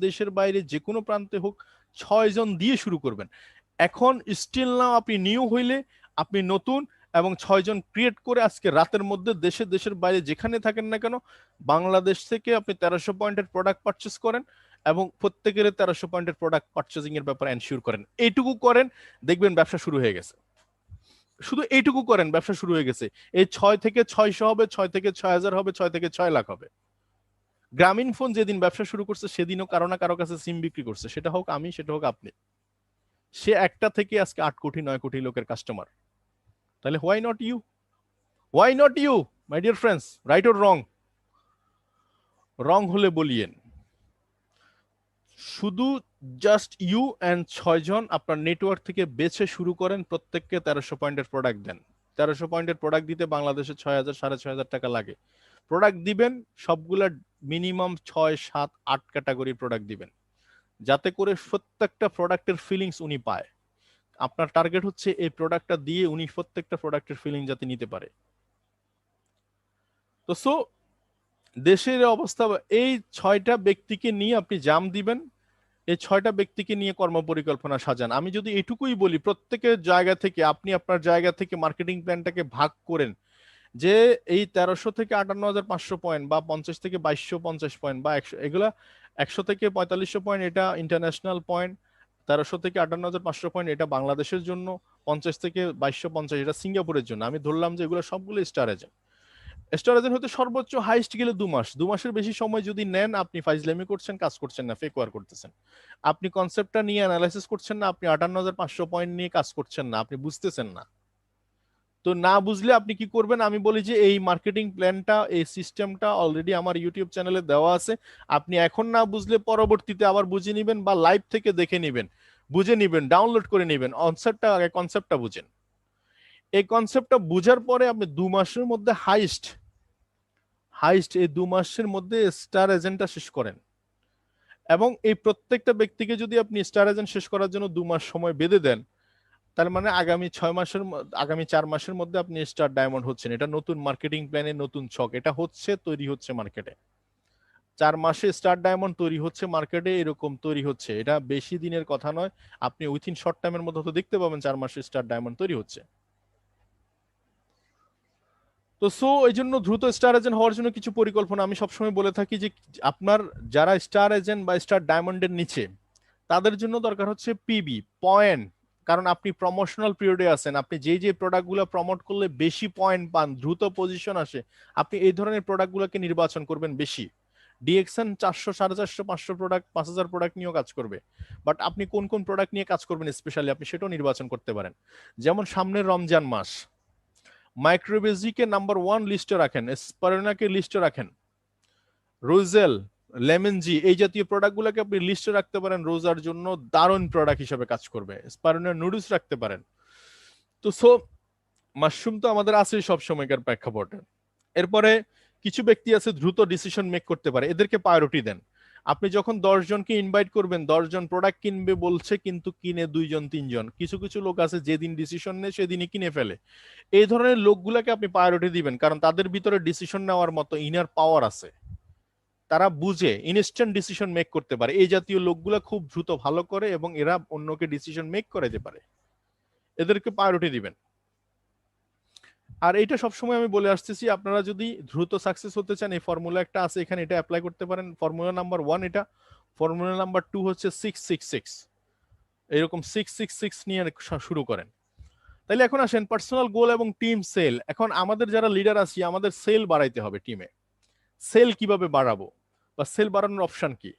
দেশের বাইরে যে কোনো প্রান্তে হোক 6 জন দিয়ে শুরু করবেন। এখন স্টিল নাও আপনি নিউ হইলে আপনি নতুন, এবং 6 জন ক্রিয়েট করে আজকে রাতের মধ্যে দেশের বাইরে যেখানে থাকেন না কেন বাংলাদেশ থেকে আপনি 1300 পয়েন্টের প্রোডাক্ট পারচেস করেন এবং প্রত্যেকের 1300 পয়েন্টের প্রোডাক্ট পারচেজিং এর ব্যাপারে এনশিওর করেন। এইটুকু করেন, দেখবেন ব্যবসা শুরু হয়ে গেছে। শুধু এইটুকু করেন, ব্যবসা শুরু হয়ে গেছে। এই 6 থেকে 600 হবে, 6 থেকে 6000 হবে, 6 থেকে 6 লাখ হবে। গ্রামীণ ফোন যেদিন ব্যবসা শুরু করছে সেদিনও কারো না কারো কাছে সিম বিক্রি করছে, সেটা হোক আমি, সেটা হোক আপনি। সে একটা থেকে আজকে 8 কোটি 9 কোটি লোকের কাস্টমার। তাহলে why not you? Why not you my dear friends? Right or wrong? Wrong হলে বলিয়েন। শুধু জাস্ট ইউ অ্যান্ড 6 জন আপনার নেটওয়ার্ক থেকে বেছে শুরু করেন, প্রত্যেককে 1300 পয়েন্টের প্রোডাক্ট দেন। 1300 পয়েন্টের প্রোডাক্ট দিতে বাংলাদেশে 6000 6500 টাকা লাগে। প্রোডাক্ট দিবেন সবগুলা মিনিমাম 6 7 8 ক্যাটাগরির প্রোডাক্ট দিবেন, যাতে করে প্রত্যেকটা প্রোডাক্টের ফিলিংস উনি পায়। আপনার টার্গেট হচ্ছে এই প্রোডাক্টটা দিয়ে উনি প্রত্যেকটা প্রোডাক্টের ফিলিং যাতে নিতে পারে। তো সো দেশের অবস্থা, এই 6টা ব্যক্তিকে নিয়ে আপনি জাম দিবেন, এই 6টা ব্যক্তিকে নিয়ে কর্মপরিকল্পনা সাজান। আমি যদি এটুকুই বলি, প্রত্যেকের জায়গা থেকে আপনি আপনার জায়গা থেকে মার্কেটিং প্ল্যানটাকে ভাগ করেন, যে এই 1300 থেকে 58500 পয়েন্ট বা 50 থেকে 2250 পয়েন্ট বা 100, এগুলা 100 থেকে 4500 পয়েন্ট এটা ইন্টারন্যাশনাল পয়েন্ট, 1300 থেকে 58500 পয়েন্ট এটা বাংলাদেশের জন্য, 50 থেকে 2250 এটা সিঙ্গাপুরের জন্য। আমি ধরলাম যে এগুলো সবগুলো স্টার এজেন্ট। স্টার এজেন্ট হতে সর্বোচ্চ হাইস্ট গেলে 2 মাস। 2 মাসের বেশি সময় যদি নেন, আপনি ফাইজলামি করছেন, কাজ করছেন না, ফেক ওয়ার করতেছেন। আপনি কনসেপ্টটা নিয়ে অ্যানালাইসিস করছেন না, আপনি 58500 পয়েন্ট নিয়ে কাজ করছেন না, আপনি বুঝতেছেন না। তো না বুঝলে আপনি কি করবেন? আমি বলি যে এই মার্কেটিং প্ল্যানটা, এই সিস্টেমটা অলরেডি আমার ইউটিউব চ্যানেলে দেওয়া আছে। আপনি এখন না বুঝলে পরবর্তীতে আবার বুঝে নিবেন বা লাইভ থেকে দেখে নিবেন, বুঝে নিবেন, ডাউনলোড করে নিবেন। আগে কনসেপ্টটা বুঝেন। এই কনসেপ্টটা বুঝার পরে আপনি 2 মাসের মধ্যে হাইস্ট এই 2 মাসের মধ্যে স্টার এজেন্টটা শেষ করেন। এবং এই প্রত্যেকটা ব্যক্তিকে যদি আপনি স্টার এজেন্ট শেষ করার জন্য 2 মাস সময় বেঁধে দেন, তার মানে আগামী 4 মাসের মধ্যে আপনি স্টার ডায়মন্ড হচ্ছেন। এটা নতুন মার্কেটিং প্ল্যানের নতুন ছক, এটা তৈরি হচ্ছে মার্কেটে। 4 মাসে স্টার ডায়মন্ড তৈরি হচ্ছে মার্কেটে, এরকম তৈরি হচ্ছে, এটা বেশি দিনের কথা নয়। আপনি উইথিন শর্ট টাইমের মধ্যে তো দেখতে পাবেন 4 মাসে স্টার ডায়মন্ড তৈরি হচ্ছে। তো এই জন্য দ্রুত স্টার এজেন্ট হওয়ার জন্য কিছু পরিকল্পনা আমি সবসময় বলে থাকি যে আপনার যারা স্টার এজেন্ট বা স্টার ডায়মন্ডের নিচে, তাদের জন্য দরকার হচ্ছে পিবি পয়েন্ট। কারণ আপনি প্রমোশনাল পিরিয়ডে আছেন, আপনি যে প্রোডাক্টগুলো প্রমোট করলে বেশি পয়েন্ট পান, দ্রুত পজিশন আসে, আপনি এই ধরনের প্রোডাক্টগুলোকে নির্বাচন করবেন বেশি। ডিএক্সএন 400 450 500 প্রোডাক্ট 5000 প্রোডাক্ট নিয়েও কাজ করবে, বাট আপনি কোন কোন প্রোডাক্ট নিয়ে কাজ করবেন স্পেশালি আপনি সেটাও নির্বাচন করতে পারেন। যেমন সামনের রমজান মাস, মাইক্রোবেজিকে নাম্বার 1 লিস্টে রাখেন, স্পারোনাকে লিস্টে রাখেন, রোজেল, লেমনজি এই জাতীয় প্রোডাক্টগুলোকে আপনি লিস্টে রাখতে পারেন। রোজার জন্য দারুণ প্রোডাক্ট হিসেবে কাজ করবে। স্পারোনার নুডলস রাখতে পারেন। তো মাশরুম তো আমাদের আছে সব সময়কার প্রেক্ষাপটে। এরপরে কিছু ব্যক্তি আছে দ্রুত ডিসিশন মেক করতে পারে, এদেরকে প্রায়োরিটি দেন। আপনি যখন 10 জনকে ইনভাইট করবেন, 10 জন প্রোডাক্ট কিনবে বলছে কিন্তু কিনে 2 জন 3 জন। কিছু কিছু লোক আছে যেদিন ডিসিশন নেয় সেদিনই কিনে ফেলে। এই ধরনের লোকগুলোকে আপনি প্রায়োরিটি দিবেন, কারণ তাদের ভিতরে ডিসিশন নেওয়ার মতো ইনার পাওয়ার আছে, তারা বুঝে ইনস্ট্যান্ট ডিসিশন মেক করতে পারে। এই জাতীয় লোকগুলা খুব দ্রুত ভালো করে এবং এরা অন্যকে ডিসিশন মেক করাতে পারে, এদেরকে প্রায়োরিটি দিবেন। আর এটা সবসময় আমি বলে আসতেছি, আপনারা যদি দ্রুত সাকসেস হতে চান, এই ফর্মুলা একটা আছে এখানে, এটা অ্যাপ্লাই করতে পারেন। ফর্মুলা নাম্বার 1 এটা, ফর্মুলা নাম্বার 2 হচ্ছে 666, এরকম 666 নিয়ে শুরু করেন। তাইলে এখন আসেন পার্সোনাল গোল এবং টিম সেল। এখন আমাদের যারা লিডার আছি, আমাদের সেল বাড়াইতে হবে। টিমে সেল কিভাবে বাড়াবো বা সেল বাড়ানোর অপশন কি?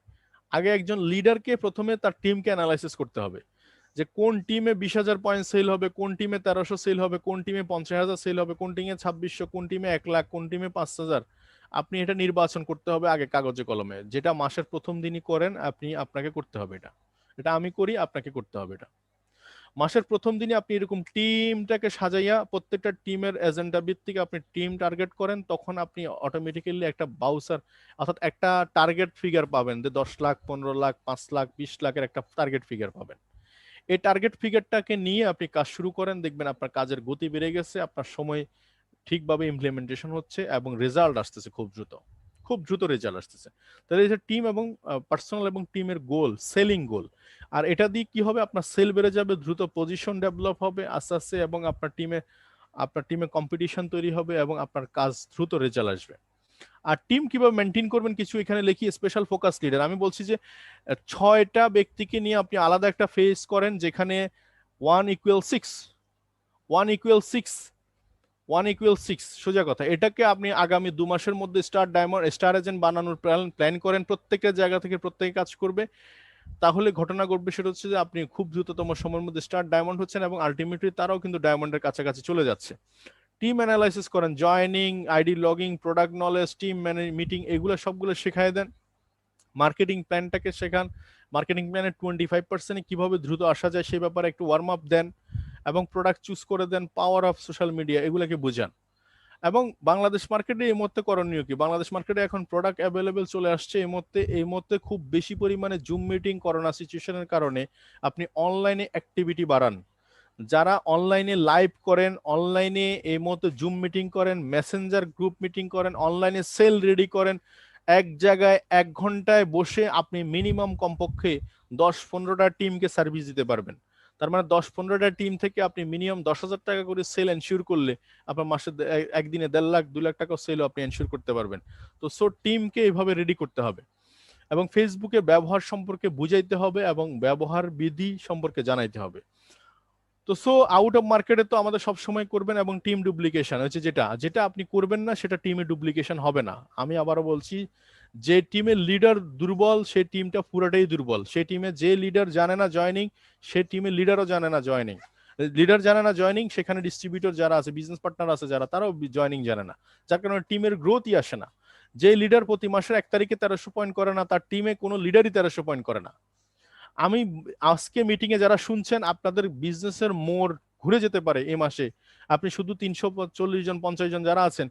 আগে একজন লিডারকে প্রথমে তার টিমকে অ্যানালাইসিস করতে হবে, যে কোন টিমে 20,000 পয়েন্ট সেল হবে, কোন টিমে 1300 সেল হবে, কোন টিমে 50,000 সেল হবে, কোন টিমে 2600, কোন টিমে 1 লাখ, কোন টিমে 5,000। আপনি এটা নির্বাচন করতে হবে আগে কাগজে কলমে, যেটা মাসের প্রথম দিনই করেন আপনি, আপনাকে করতে হবে এটা। এটা আমি করি, আপনাকে করতে হবে এটা। মাসের প্রথম দিনে আপনি এরকম টিমটাকে সাজাইয়া প্রত্যেকটা টিমের এজেন্ডা ভিত্তিক আপনি টিম টার্গেট করেন, তখন আপনি অটোমেটিক্যালি একটা বাউসার অর্থাৎ একটা টার্গেট ফিগার পাবেন, যে 10 লাখ, 15 লাখ, 5 লাখ, 20 লাখের একটা টার্গেট ফিগার পাবেন। এই টার্গেট ফিগারটাকে নিয়ে আপনি কাজ শুরু করেন, দেখবেন আপনার কাজের গতি বেড়ে গেছে, আপনার সময় ঠিকভাবে ইমপ্লিমেন্টেশন হচ্ছে এবং রেজাল্ট আসতেছে খুব দ্রুত রেজাল্ট আসতেছে। তাহলে এই যে টিম এবং পার্সোনাল এবং টিমের গোল, সেলিং গোল, আর এটা দিয়ে কি হবে, আপনার সেল বেড়ে যাবে, দ্রুত পজিশন ডেভেলপ হবে আস্তে আস্তে, এবং আপনার টিমে কম্পিটিশন তৈরি হবে এবং আপনার কাজ দ্রুত রেজাল্ট আসবে। আর টিম কিভাবে মেনটেন করবেন কিছু এখানে লিখি, স্পেশাল ফোকাস লিডার। আমি বলছি যে 6টা ব্যক্তিকে নিয়ে আপনি আলাদা একটা ফেস করেন, যেখানে 1 = 6, 1 = 6 সোজা কথা। এটাকে আপনি আগামী 2 মাসের মধ্যে স্টার এজেন্ট বানানোর প্ল্যান করেন, প্রত্যেকটা জায়গা থেকে প্রত্যেকে কাজ করবে। তাহলে ঘটনা ঘটবে সেটা হচ্ছে যে আপনি খুব দ্রুততম সময়ের মধ্যে স্টার ডায়মন্ড হচ্ছেন এবং আলটিমেটলি তারাও কিন্তু ডায়মন্ডের কাছাকাছি চলে যাচ্ছে। টিম অ্যানালাইসিস করেন, joining, ID logging, product knowledge, team meeting, এগুলো সবগুলো শেখায় দেন। মার্কেটিং প্ল্যানটাকে শেখান, মার্কেটিং প্ল্যানের 25% কিভাবে দ্রুত আসা যায় সেই ব্যাপারে একটু ওয়ার্ম আপ দেন, এবং প্রোডাক্ট চুজ করে দেন, পাওয়ার অফ সোশ্যাল মিডিয়া, এগুলোকে বোঝান। এবং বাংলাদেশ মার্কেটে এই মুহূর্তে করণীয় কি, বাংলাদেশ মার্কেটে এখন প্রোডাক্ট অ্যাভেলেবেল চলে আসছে এই মুহূর্তে খুব বেশি পরিমাণে জুম মিটিং, করোনা সিচুয়েশনের কারণে আপনি অনলাইনে অ্যাক্টিভিটি বাড়ান। যারা অনলাইনে লাইভ করেন, অনলাইনে এই মুহূর্তে জুম মিটিং করেন, মেসেঞ্জার গ্রুপ মিটিং করেন, অনলাইনে সেল রেডি করেন, এক জায়গায় 1 ঘন্টায় বসে আপনি মিনিমাম কমপক্ষে 10-15টা টিমকে সার্ভিস দিতে পারবেন। তার মানে 10-15টা টিম থেকে আপনি মিনিমাম 10,000 টাকা করে সেল এনশিওর করলে আপনার মাসে একদিনে 1.5 লাখ 2 লাখ টাকা সেলও আপনি এনশিওর করতে পারবেন। তো টিমকে এইভাবে রেডি করতে হবে, এবং ফেসবুকে ব্যবহার সম্পর্কে বুঝাইতে হবে এবং ব্যবহার বিধি সম্পর্কে জানাইতে হবে। তো আউট অফ মার্কেটে তো আমাদের সব সময় করবেন, এবং টিম ডুপ্লিকেশন হচ্ছে যেটা যেটা আপনি করবেন না সেটা টিমে ডুপ্লিকেশন হবে না। আমি আবারও বলছি, যে টিমের লিডার দুর্বল সেই টিমটা পুরোটাই দুর্বল। সেই টিমে যে লিডার জানে না জয়নিং, সে টিমের লিডারও জানে না জয়নিং। লিডার জানে না জয়নিং, সেখানে ডিস্ট্রিবিউটর যারা আছে, বিজনেস পার্টনার আছে যারা, তারাও জয়নিং জানে না, যার কারণে টিমের গ্রোথই আসে না। যে লিডার প্রতি মাসের 1 তারিখে 1300 পয়েন্ট করে না, তার টিমে কোনো লিডারই 1300 পয়েন্ট করে না। আমি আজকে মিটিং এ যারা শুনছেন, আপনাদের বিজনেসের মোড় ঘুরে যেতে পারে এই মাসে। আপনি শুধু 340 জন 50 জন যারা আছেন,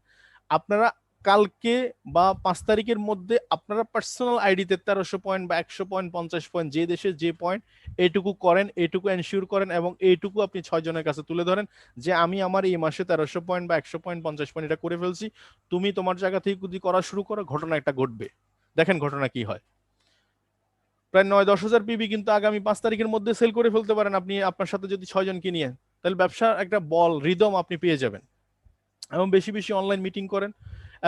আপনারা কালকে বা 5 তারিখের মধ্যে আপনারা পার্সোনাল আইডিতে 1300 পয়েন্ট বা 100 পয়েন্ট 50 পয়েন্ট, যে দেশে যে পয়েন্ট, এইটুকু করেন, এইটুকু এনশিওর করেন, এবং এইটুকু আপনি 6 জনের কাছে তুলে ধরেন যে আমি আমার এই মাসে 1300 পয়েন্ট বা 100 পয়েন্ট 50 পয়েন্ট এটা করে ফেলছি। তুমি তোমার জায়গা থেকে যদি করা শুরু করো, ঘটনা একটা ঘটবে। দেখেন ঘটনা কি হয়। প্রায় 9-10 হাজার পিবি কিন্তু আগামী 5 তারিখের মধ্যে সেল করে ফেলতে পারেন আপনি, আপনার সাথে যদি 6 জনকে নিয়ে। তাহলে ব্যবসার একটা রিদম আপনি পেয়ে যাবেন। এবং বেশি বেশি অনলাইন মিটিং করেন,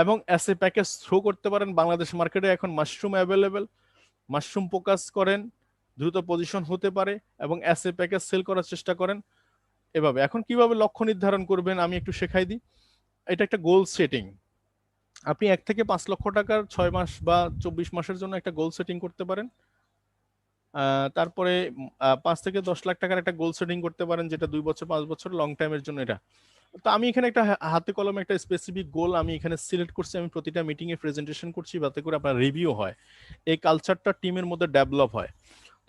এবং এস এ প্যাকেজ থ্রো করতে পারেন। বাংলাদেশ মার্কেটে এখন মাশরুম অ্যাভেলেবেল, মাশরুম ফোকাস করেন, দ্রুত পজিশন হতে পারে, এবং এস এ প্যাকেজ সেল করার চেষ্টা করেন এভাবে। এখন কিভাবে লক্ষ্য নির্ধারণ করবেন আমি একটু শেখাই দিই। এটা একটা গোল সেটিং। আপনি 1 থেকে 5 লক্ষ টাকার 6 মাস বা 24 মাসের জন্য একটা গোল সেটিং করতে পারেন। তারপরে 5 থেকে 10 লাখ টাকার একটা গোল সেটিং করতে পারেন, যেটা 2 বছর 5 বছর লং টাইমের জন্য। এটা তো আমি এখানে একটা হাতে কলমে একটা স্পেসিফিক গোল আমি এখানে সিলেক্ট করছি, আমি প্রতিটা মিটিং এ প্রেজেন্টেশন করছি যাতে করে আপনার রিভিউ হয়, এই কালচারটা টিমের মধ্যে ডেভেলপ হয়।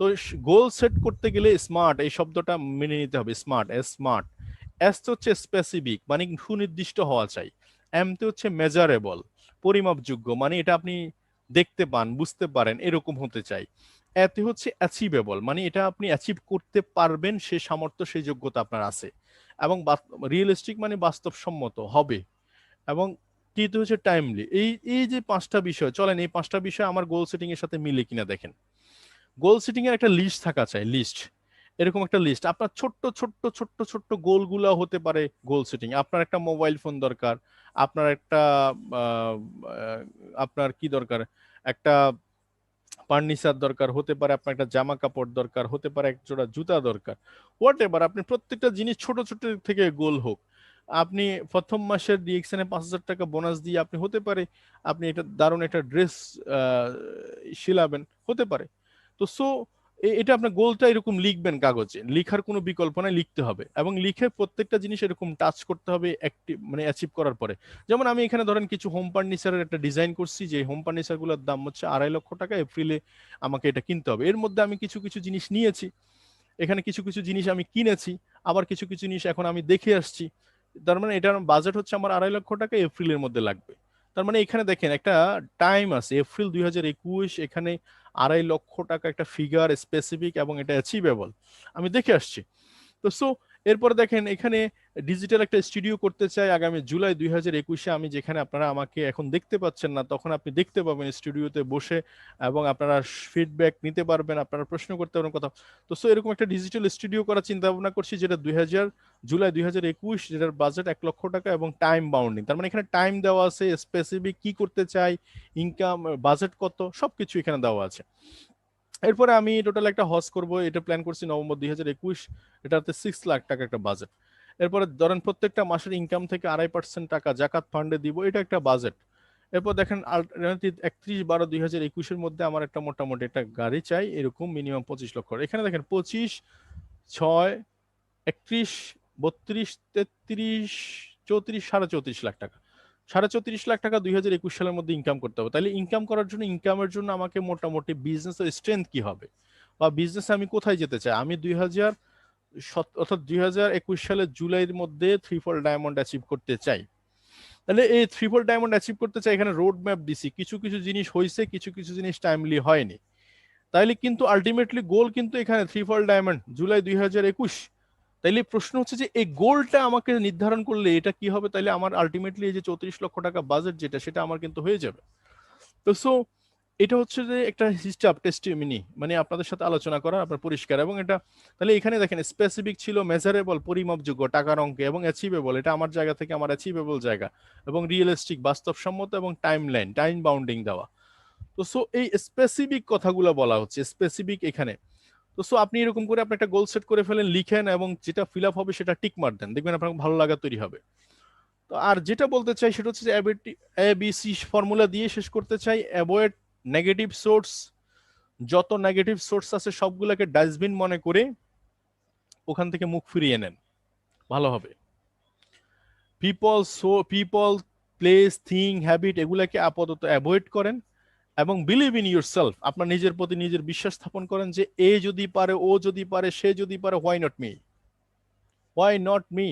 তো গোল সেট করতে গেলে স্মার্ট এই শব্দটা মেনে নিতে হবে। স্মার্ট এস তো হচ্ছে স্পেসিফিক, মানে সুনির্দিষ্ট হওয়া চাই। এম তো হচ্ছে মেজারেবল, পরিমাপযোগ্য, মানে এটা আপনি দেখতে পান, বুঝতে পারেন, এরকম হতে চাই। এতে হচ্ছে অ্যাচিভেবল, মানে এটা আপনি অ্যাচিভ করতে পারবেন, সে সামর্থ্য সেই যোগ্যতা আপনার আছে। এবং রিয়েলিস্টিক মানে বাস্তবসম্মত হবে। এবং তৃতীয় হচ্ছে টাইমলি। এই এই যে 5টা বিষয়, চলেন এই 5টা বিষয় আমার গোল সেটিং এর সাথে মিলে কিনা দেখেন। গোল সেটিং এর একটা লিস্ট থাকা চাই, লিস্ট, এরকম একটা লিস্ট। আপনার ছোট্ট ছোট্ট ছোট্ট ছোট্ট গোলগুলো হতে পারে গোল সেটিং। আপনার একটা মোবাইল ফোন দরকার, আপনার একটা আহ, আহ, আপনার কি দরকার, একটা ফার্নিচার দরকার হতে পারে, আপনার একটা জামা কাপড় দরকার হতে পারে, এক জোড়া জুতা দরকার, হোয়াট এভার। আপনি প্রত্যেকটা জিনিস ছোট ছোট থেকে গোল হোক। আপনি প্রথম মাসের ডিএক্সএনে 5,000 টাকা বোনাস দিয়ে আপনি হতে পারে আপনি এটা দারুণ একটা ড্রেস শিলাবেন, হতে পারে। তো এটা আপনার গোলটা এরকম লিখবেন কাগজে, লিখার কোনো বিকল্প নাই, লিখতে হবে। এবং লিখে প্রত্যেকটা জিনিস এরকম টাচ করতে হবে অ্যাক্টিভ, মানে অ্যাচিভ করার পরে। যেমন আমি এখানে ধরেন কিছু হোম ফার্নিচারের একটা ডিজাইন করছি, যে হোম ফার্নিচার গুলোর দাম হচ্ছে 2.5 লক্ষ টাকা, এপ্রিলে আমাকে এটা কিনতে হবে। এর মধ্যে আমি কিছু কিছু জিনিস নিয়েছি, এখানে কিছু কিছু জিনিস আমি কিনেছি, আবার কিছু কিছু জিনিস এখন আমি দেখে আসছি। তার মানে এটার বাজেট হচ্ছে আমার 2.5 লক্ষ টাকা, এপ্রিলের মধ্যে লাগবে। তার মানে এখানে দেখেন একটা টাইম আছে, এপ্রিল 2021, এখানে 2.5 লক্ষ টাকা একটা ফিগার স্পেসিফিক, এবং এটা অ্যাচিভেবল, আমি দেখে আসছি। তো এরপরে দেখেন এখানে ডিজিটাল একটা স্টুডিও করতে চাই আগামী জুলাই 2021-এ, আমি যেখানে আপনারা আমাকে এখন দেখতে পাচ্ছেন না, তখন আপনি দেখতে পাবেন স্টুডিওতে বসে, এবং আপনারা ফিডব্যাক নিতে পারবেন, আপনারা প্রশ্ন করতে পারবেন কথা। তো সো এরকম একটা ডিজিটাল স্টুডিও করার চিন্তা ভাবনা করছি, যেটা জুলাই 2021, যেটার বাজেট 1 লক্ষ টাকা এবং টাইম বাউন্ডিং। তার মানে এখানে টাইম দেওয়া আছে, স্পেসিফিক কি করতে চাই, ইনকাম, বাজেট কত, সবকিছু এখানে দেওয়া আছে। এরপরে আমি টোটাল একটা হজ করব, এটা প্ল্যান করছি নভেম্বর 2021, এটাতে 6 লাখ টাকা একটা বাজেট। এরপরে ধরেন প্রত্যেকটা মাসের ইনকাম থেকে 2.5% টাকা জাকাত ফান্ডে দিব, এটা একটা বাজেট। এরপর দেখেন 31/12/2021-এর মধ্যে আমার একটা মোটামুটি একটা গাড়ি চাই, এরকম মিনিমাম 25 লক্ষ। এখানে দেখেন 25, 6, 31, 32, 33, 34, 34.5 লাখ টাকা। 34.5 লাখ টাকা 2021 সালের মধ্যে ইনকাম করতে হবে। তাহলে ইনকাম করার জন্য, ইনকামের জন্য আমাকে মোটামুটি বিজনেসের স্ট্রেংথ কি হবে, বা বিজনেসে আমি কোথায় যেতে চাই। আমি 2021 সালের জুলাইয়ের মধ্যে 3 ফল ডায়মন্ড অ্যাচিভ করতে চাই। তাহলে এই 3 ফল ডায়মন্ড অ্যাচিভ করতে চাই, এখানে রোড ম্যাপ দিছি, কিছু কিছু জিনিস হয়েছে, কিছু কিছু জিনিস টাইমলি হয়নি। তাইলে কিন্তু আলটিমেটলি গোল কিন্তু এখানে 3 ফল ডায়মন্ড জুলাই 2021। তাইলে প্রশ্ন হচ্ছে যে এই গোলটা আমাকে নির্ধারণ করলে এটা কি হবে, তাইলে আমার আলটিমেটলি এই যে 34 লক্ষ টাকা বাজেট যেটা, সেটা আমার কিন্তু হয়ে যাবে। তো সো এটা হচ্ছে যে একটা হিস্টাব টেস্টিমিনি, মানে আপনাদের সাথে আলোচনা করা, আপনার পরিষ্কার। এবং এটা তাহলে এখানে দেখেন স্পেসিফিক ছিল, মেজারেবল, পরিমাপযোগ্য, টাকার অঙ্কে, এবং অ্যাচিভেবল, এটা আমার জায়গা থেকে আমার অ্যাচিভেবল জায়গা, এবং রিয়েলিস্টিক, বাস্তবসম্মত, এবং টাইমলাইন, টাইম বাউন্ডিং দেওয়া। তো সো এই স্পেসিফিক কথাগুলো বলা হচ্ছে, স্পেসিফিক এখানে। তো সো আপনি এরকম করে আপনি একটা গোল সেট করে ফেলেন, লিখেন, এবং যেটা ফিল আপ হবে সেটা টিক মার দেন, দেখবেন আপনার ভালো লাগা তৈরি হবে। তো আর যেটা বলতে চাই সেটা হচ্ছে যে ABC ফর্মুলা দিয়ে শেষ করতে চাই। অ্যাভয়েড নেগেটিভ সোর্স, যত নেগেটিভ সোর্স আছে সবগুলোকে ডাস্টবিন মনে করে ওখান থেকে মুখ ফিরিয়ে নেন, ভালো হবে। পিপল, প্লেস, থিং, হ্যাবিট, এগুলাকে আপাতত অ্যাভয়েড করেন, এবং বিলিভ ইন ইউর সেলফ, আপনার নিজের প্রতি নিজের বিশ্বাস স্থাপন করেন যে এ যদি পারে, ও যদি পারে, সে যদি পারে, why not me, why not me.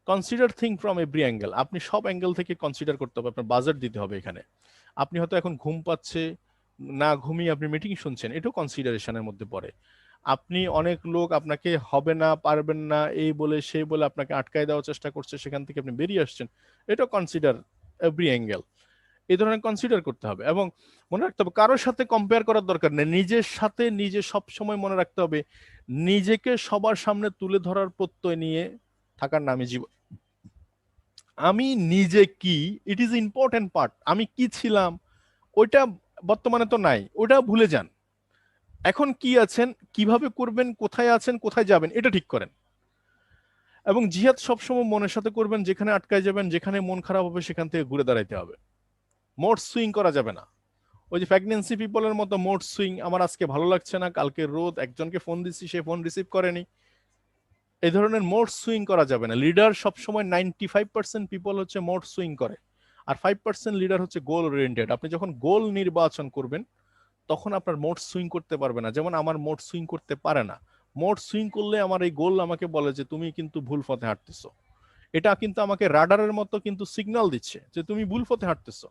Consider thing from every angle, আপনি সব অ্যাঙ্গেল থেকে কনসিডার করতে হবে, আপনার বাজেট দিতে হবে এখানে। আপনি হয়তো এখন ঘুম পাচ্ছে, না ঘুমিয়ে আপনি মিটিং শুনছেন, এটাও কনসিডারেশনের মধ্যে পড়ে। আপনি অনেক লোক আপনাকে হবে না, পারবেন না, এই বলে সেই বলে আপনাকে আটকায় দেওয়ার চেষ্টা করছে, সেখান থেকে আপনি বেরিয়ে আসছেন, এটাও কনসিডার এভরি অ্যাঙ্গেল। এই ধরনের কনসিডার করতে হবে, এবং মনে রাখতে হবে কারোর সাথে কম্পেয়ার করার দরকার নেই, নিজের সাথে নিজে সব সময় মনে রাখতে হবে, নিজেকে সবার সামনে তুলে ধরার প্রত্যয় নিয়ে থাকার নামই জীবন। আমি নিজে কি, ইট ইজ ইম্পর্টেন্ট পার্ট। আমি কি ছিলাম ওইটা বর্তমানে তো নাই, ওটা ভুলে যান। এখন কি আছেন, কিভাবে করবেন, কোথায় আছেন, কোথায় যাবেন, এটা ঠিক করেন। এবং জিহাদ সবসময় মনের সাথে করবেন, যেখানে আটকায় যাবেন, যেখানে মন খারাপ হবে সেখান থেকে ঘুরে দাঁড়াইতে হবে। মোড সুইং করা যাবে না। ওই যে প্রেগন্যান্সি পিপলের মতো মোড সুইং, আমার আজকে ভালো লাগছে না, কালকে রোদ, একজনকে ফোন দিচ্ছি সে ফোন রিসিভ করেনি, এই ধরনের মোড সুইং করা যাবে না। লিডার সবসময় 95% পিপল হচ্ছে মোড সুইং করে, আর 5% লিডার হচ্ছে গোল ওরিয়েন্টেড। আপনি যখন গোল নির্বাচন করবেন তখন আপনার মোড সুইং করতে পারবে না, যেমন আমার মোড সুইং করতে পারে না। মোড সুইং করলে আমার এই গোল আমাকে বলে যে তুমি কিন্তু ভুল পথে হাঁটতেছো, এটা কিন্তু আমাকে রাডারের মতো কিন্তু সিগন্যাল দিচ্ছে যে তুমি ভুল পথে হাঁটতেছো।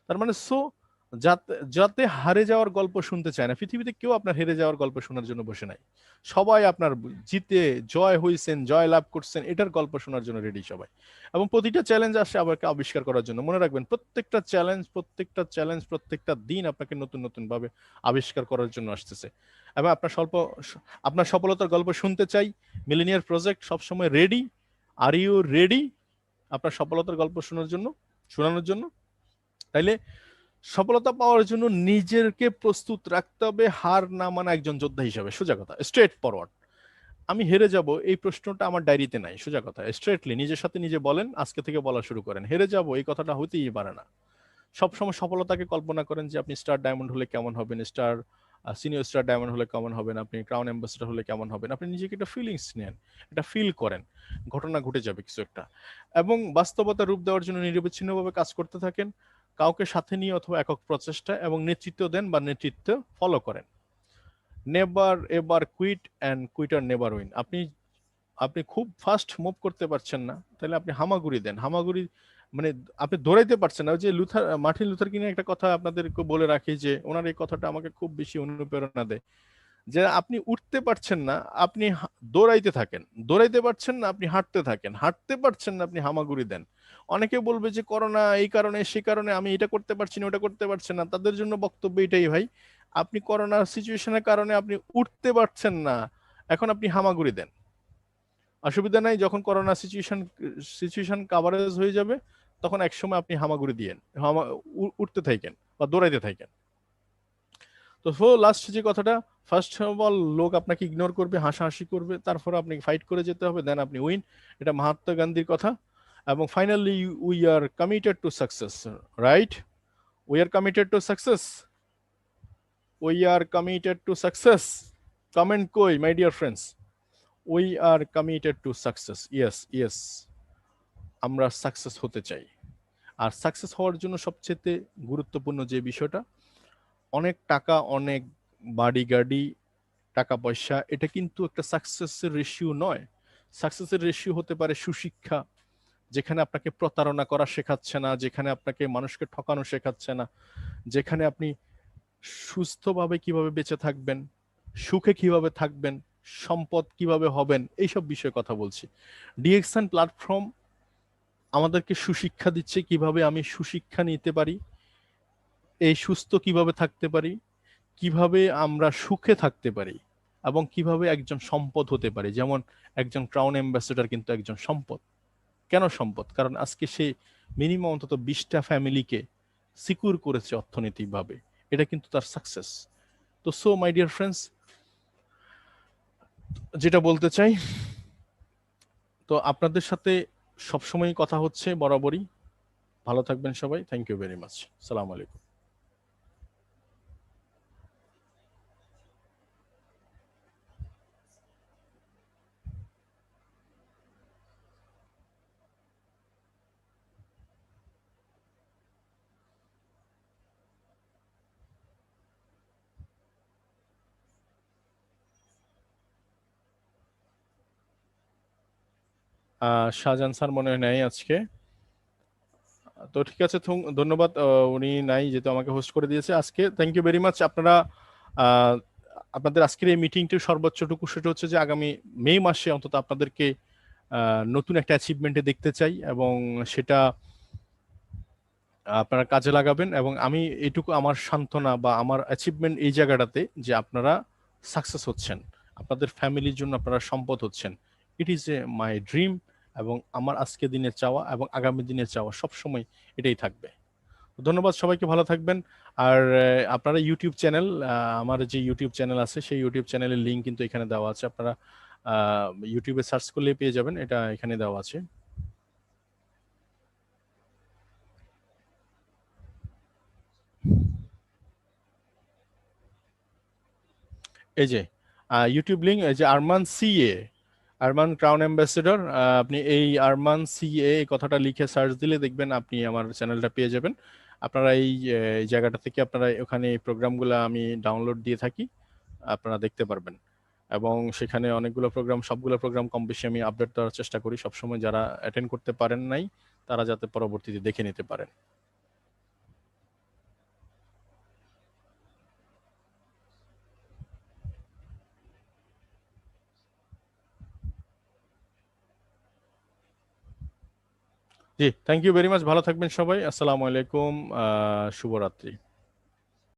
তার মানে সো যাতে যাতে হারে যাওয়ার গল্প শুনতে চায় না, পৃথিবীতে কেউ আপনার হেরে যাওয়ার গল্প শোনার জন্য বসে নাই। সবাই আপনার জিতে জয় হইছেন, জয় লাভ করছেন, এটার গল্প শোনার জন্য রেডি সবাই। এবং প্রতিটা চ্যালেঞ্জ আসে আবার আবিষ্কার করার জন্য। মনে রাখবেন প্রত্যেকটা চ্যালেঞ্জ প্রত্যেকটা দিন আপনাকে নতুন নতুন ভাবে আবিষ্কার করার জন্য আসতেছে। এবং আপনার সফলতার গল্প শুনতে চাই। মিলেনিয়ার প্রজেক্ট সবসময় রেডি। আর ইউ রেডি আপনার সফলতার গল্প শোনানোর জন্য? তাইলে সফলতা পাওয়ার জন্য নিজেকে প্রস্তুত রাখতে হবে, হার না মানা একজন যোদ্ধা হিসাবে। সোজা কথা, স্ট্রেট ফরওয়ার্ড। আমি হেরে যাব এই প্রশ্নটা আমার ডায়েরিতে নাই। সোজা কথা, স্ট্রেটলি নিজের সাথে নিজে বলেন, আজকে থেকে বলা শুরু করেন, হেরে যাব এই কথাটা হতেই পারে না। সবসময় সফলতাকে কল্পনা করেন যে আপনি স্টার ডায়মন্ড হলে কেমন হবেন, সিনিয়র স্টার ডায়মন্ড হলে কেমন হবেন, আপনি ক্রাউন অ্যাম্বাসেডর হলে কেমন হবেন। আপনি নিজেকে একটা ফিলিংস নেন, এটা ফিল করেন, ঘটনা ঘটে যাবে কিছু একটা। এবং বাস্তবতা রূপ দেওয়ার জন্য নিরবিচ্ছিন্নভাবে কাজ করতে থাকেন, কাউকে সাথে নিয়ে অথবা একক প্রচেষ্টা, এবং নেতৃত্ব দেন বা নেতৃত্ব ফলো করেন। Never ever quit, and quitter never win. আপনি খুব ফাস্ট মুভ করতে পারছেন না, তাহলে আপনি হামাগুড়ি দেন। হামাগুড়ি মানে আপনি দৌড়াইতে পারছেন না। ওই যে মার্টিন লুথার কিং একটা কথা আপনাদেরকে বলে রাখি, যে ওনার এই কথাটা আমাকে খুব বেশি অনুপ্রেরণা দেয়, যে আপনি উঠতে পারছেন না, আপনি দৌড়াইতে থাকেন, দৌড়াইতে পারছেন না, আপনি হাঁটতে থাকেন, হাঁটতে পারছেন না, আপনি হামাগুড়ি দেন। অনেকে বলবে যে করোনা এই কারণে সে কারণে আমি এটা করতে পারছি না, ওটা করতে পারছি না। তাদের জন্য বক্তব্য এটাই ভাই, আপনি করোনার সিচুয়েশনের কারণে আপনি উঠতে পারছেন না, এখন আপনি হামাগুড়ি দেন, অসুবিধা নাই। যখন করোনা সিচুয়েশন কাভারেজ হয়ে যাবে, তখন একসময় আপনি হামাগুড়ি দিয়েন, উঠতে থাকেন বা দৌড়াইতে থাকেন। তো লাস্ট যে কথাটা, ফার্স্ট অফ অল লোক আপনাকে ইগনোর করবে, হাসাহাসি করবে, তারপর আপনি ফাইট করে যেতে হবে, দেন আপনি উইন। এটা মহাত্মা গান্ধীর কথা। এবং finally we are committed to success, right? We are committed to success, we are committed to success. Comment কই my dear friends? We are committed to success, yes yes, আমরা সাকসেস হতে চাই। আর সাকসেস হওয়ার জন্য সবচেয়ে গুরুত্বপূর্ণ যে বিষয়টা, অনেক টাকা, অনেক বাড়ি গাড়ি, টাকা পয়সা, এটা কিন্তু একটা সাকসেসের রেশিও নয়। সাকসেসের রেশিও হতে পারে সুশিক্ষা, যেখানে আপনাকে প্রতারণা করা শেখাচ্ছে না, যেখানে আপনাকে মানুষকে ঠকানো শেখাচ্ছে না, যেখানে আপনি সুস্থভাবে কিভাবে বেঁচে থাকবেন, সুখে কিভাবে থাকবেন, সম্পদ কিভাবে হবেন, এইসব বিষয়ে কথা বলছি। ডিএক্সএন প্ল্যাটফর্ম আমাদেরকে সুশিক্ষা দিচ্ছে, কিভাবে আমি সুশিক্ষা নিতে পারি, এই সুস্থ কিভাবে থাকতে পারি, কিভাবে আমরা সুখে থাকতে পারি, এবং কিভাবে একজন সম্পদ হতে পারে। যেমন একজন ক্রাউন অ্যাম্বাসেডর কিন্তু একজন সম্পদ। কেন সম্পদ? কারণ আজকে সে মিনিমাম অন্তত 20টা ফ্যামিলিকে সিকিউর করেছে অর্থনৈতিকভাবে, এটা কিন্তু তার সাকসেস। তো সো মাই ডিয়ার ফ্রেন্ডস, যেটা বলতে চাই, তো আপনাদের সাথে সবসময় কথা হচ্ছে বরাবরই। ভালো থাকবেন সবাই, থ্যাংক ইউ ভেরি মাচ, সালাম আলাইকুম। শাহজাহান স্যার মনে হয় নাই আজকে। তো ঠিক আছে, ধন্যবাদ। উনি নাই যেহেতু আমাকে হোস্ট করে দিয়েছে আজকে, থ্যাংক ইউ ভেরি মাচ। আপনারা আহ, আপনাদের আজকের এই মিটিংটির সর্বোচ্চটুকু সেটা হচ্ছে যে আগামী মে মাসে অন্তত আপনাদেরকে নতুন একটা অ্যাচিভমেন্টে দেখতে চাই, এবং সেটা আপনারা কাজে লাগাবেন। এবং আমি এইটুকু আমার সান্ত্বনা বা আমার অ্যাচিভমেন্ট এই জায়গাটাতে, যে আপনারা সাকসেস হচ্ছেন, আপনাদের ফ্যামিলির জন্য আপনারা সম্পদ হচ্ছেন, it is a my dream. এবং আমার আজকে দিনের চাওয়া এবং আগামী দিনের চাওয়া সবসময় এটাই থাকবে। ধন্যবাদ, সবাইকে ভালো থাকবেন। আর আপনারা ইউটিউব চ্যানেল, আমার যে ইউটিউব চ্যানেল আছে সেই ইউটিউব চ্যানেলের লিঙ্ক কিন্তু এখানে দেওয়া আছে, আপনারা ইউটিউবে সার্চ করলে পেয়ে যাবেন, এটা এখানে দেওয়া আছে। এই যে ইউটিউব লিঙ্ক, এই যে Arman CA, Arman crown ambassador, আপনি এই আরমান সিএ এই কথাটা লিখে সার্চ দিলে দেখবেন আপনি আমার চ্যানেলটা পেয়ে যাবেন। আপনারা এই জায়গাটা থেকে আপনারা ওখানে এই প্রোগ্রামগুলো আমি ডাউনলোড দিয়ে থাকি, আপনারা দেখতে পারবেন। এবং সেখানে অনেকগুলো প্রোগ্রাম, সবগুলো প্রোগ্রাম কম বেশি আমি আপডেট দেওয়ার চেষ্টা করি সবসময়, যারা অ্যাটেন্ড করতে পারেন নাই তারা যাতে পরবর্তীতে দেখে নিতে পারেন। জি, থ্যাংক ইউ ভেরি মাচ, ভালো থাকবেন সবাই, আসসালামু আলাইকুম, শুভরাত্রি।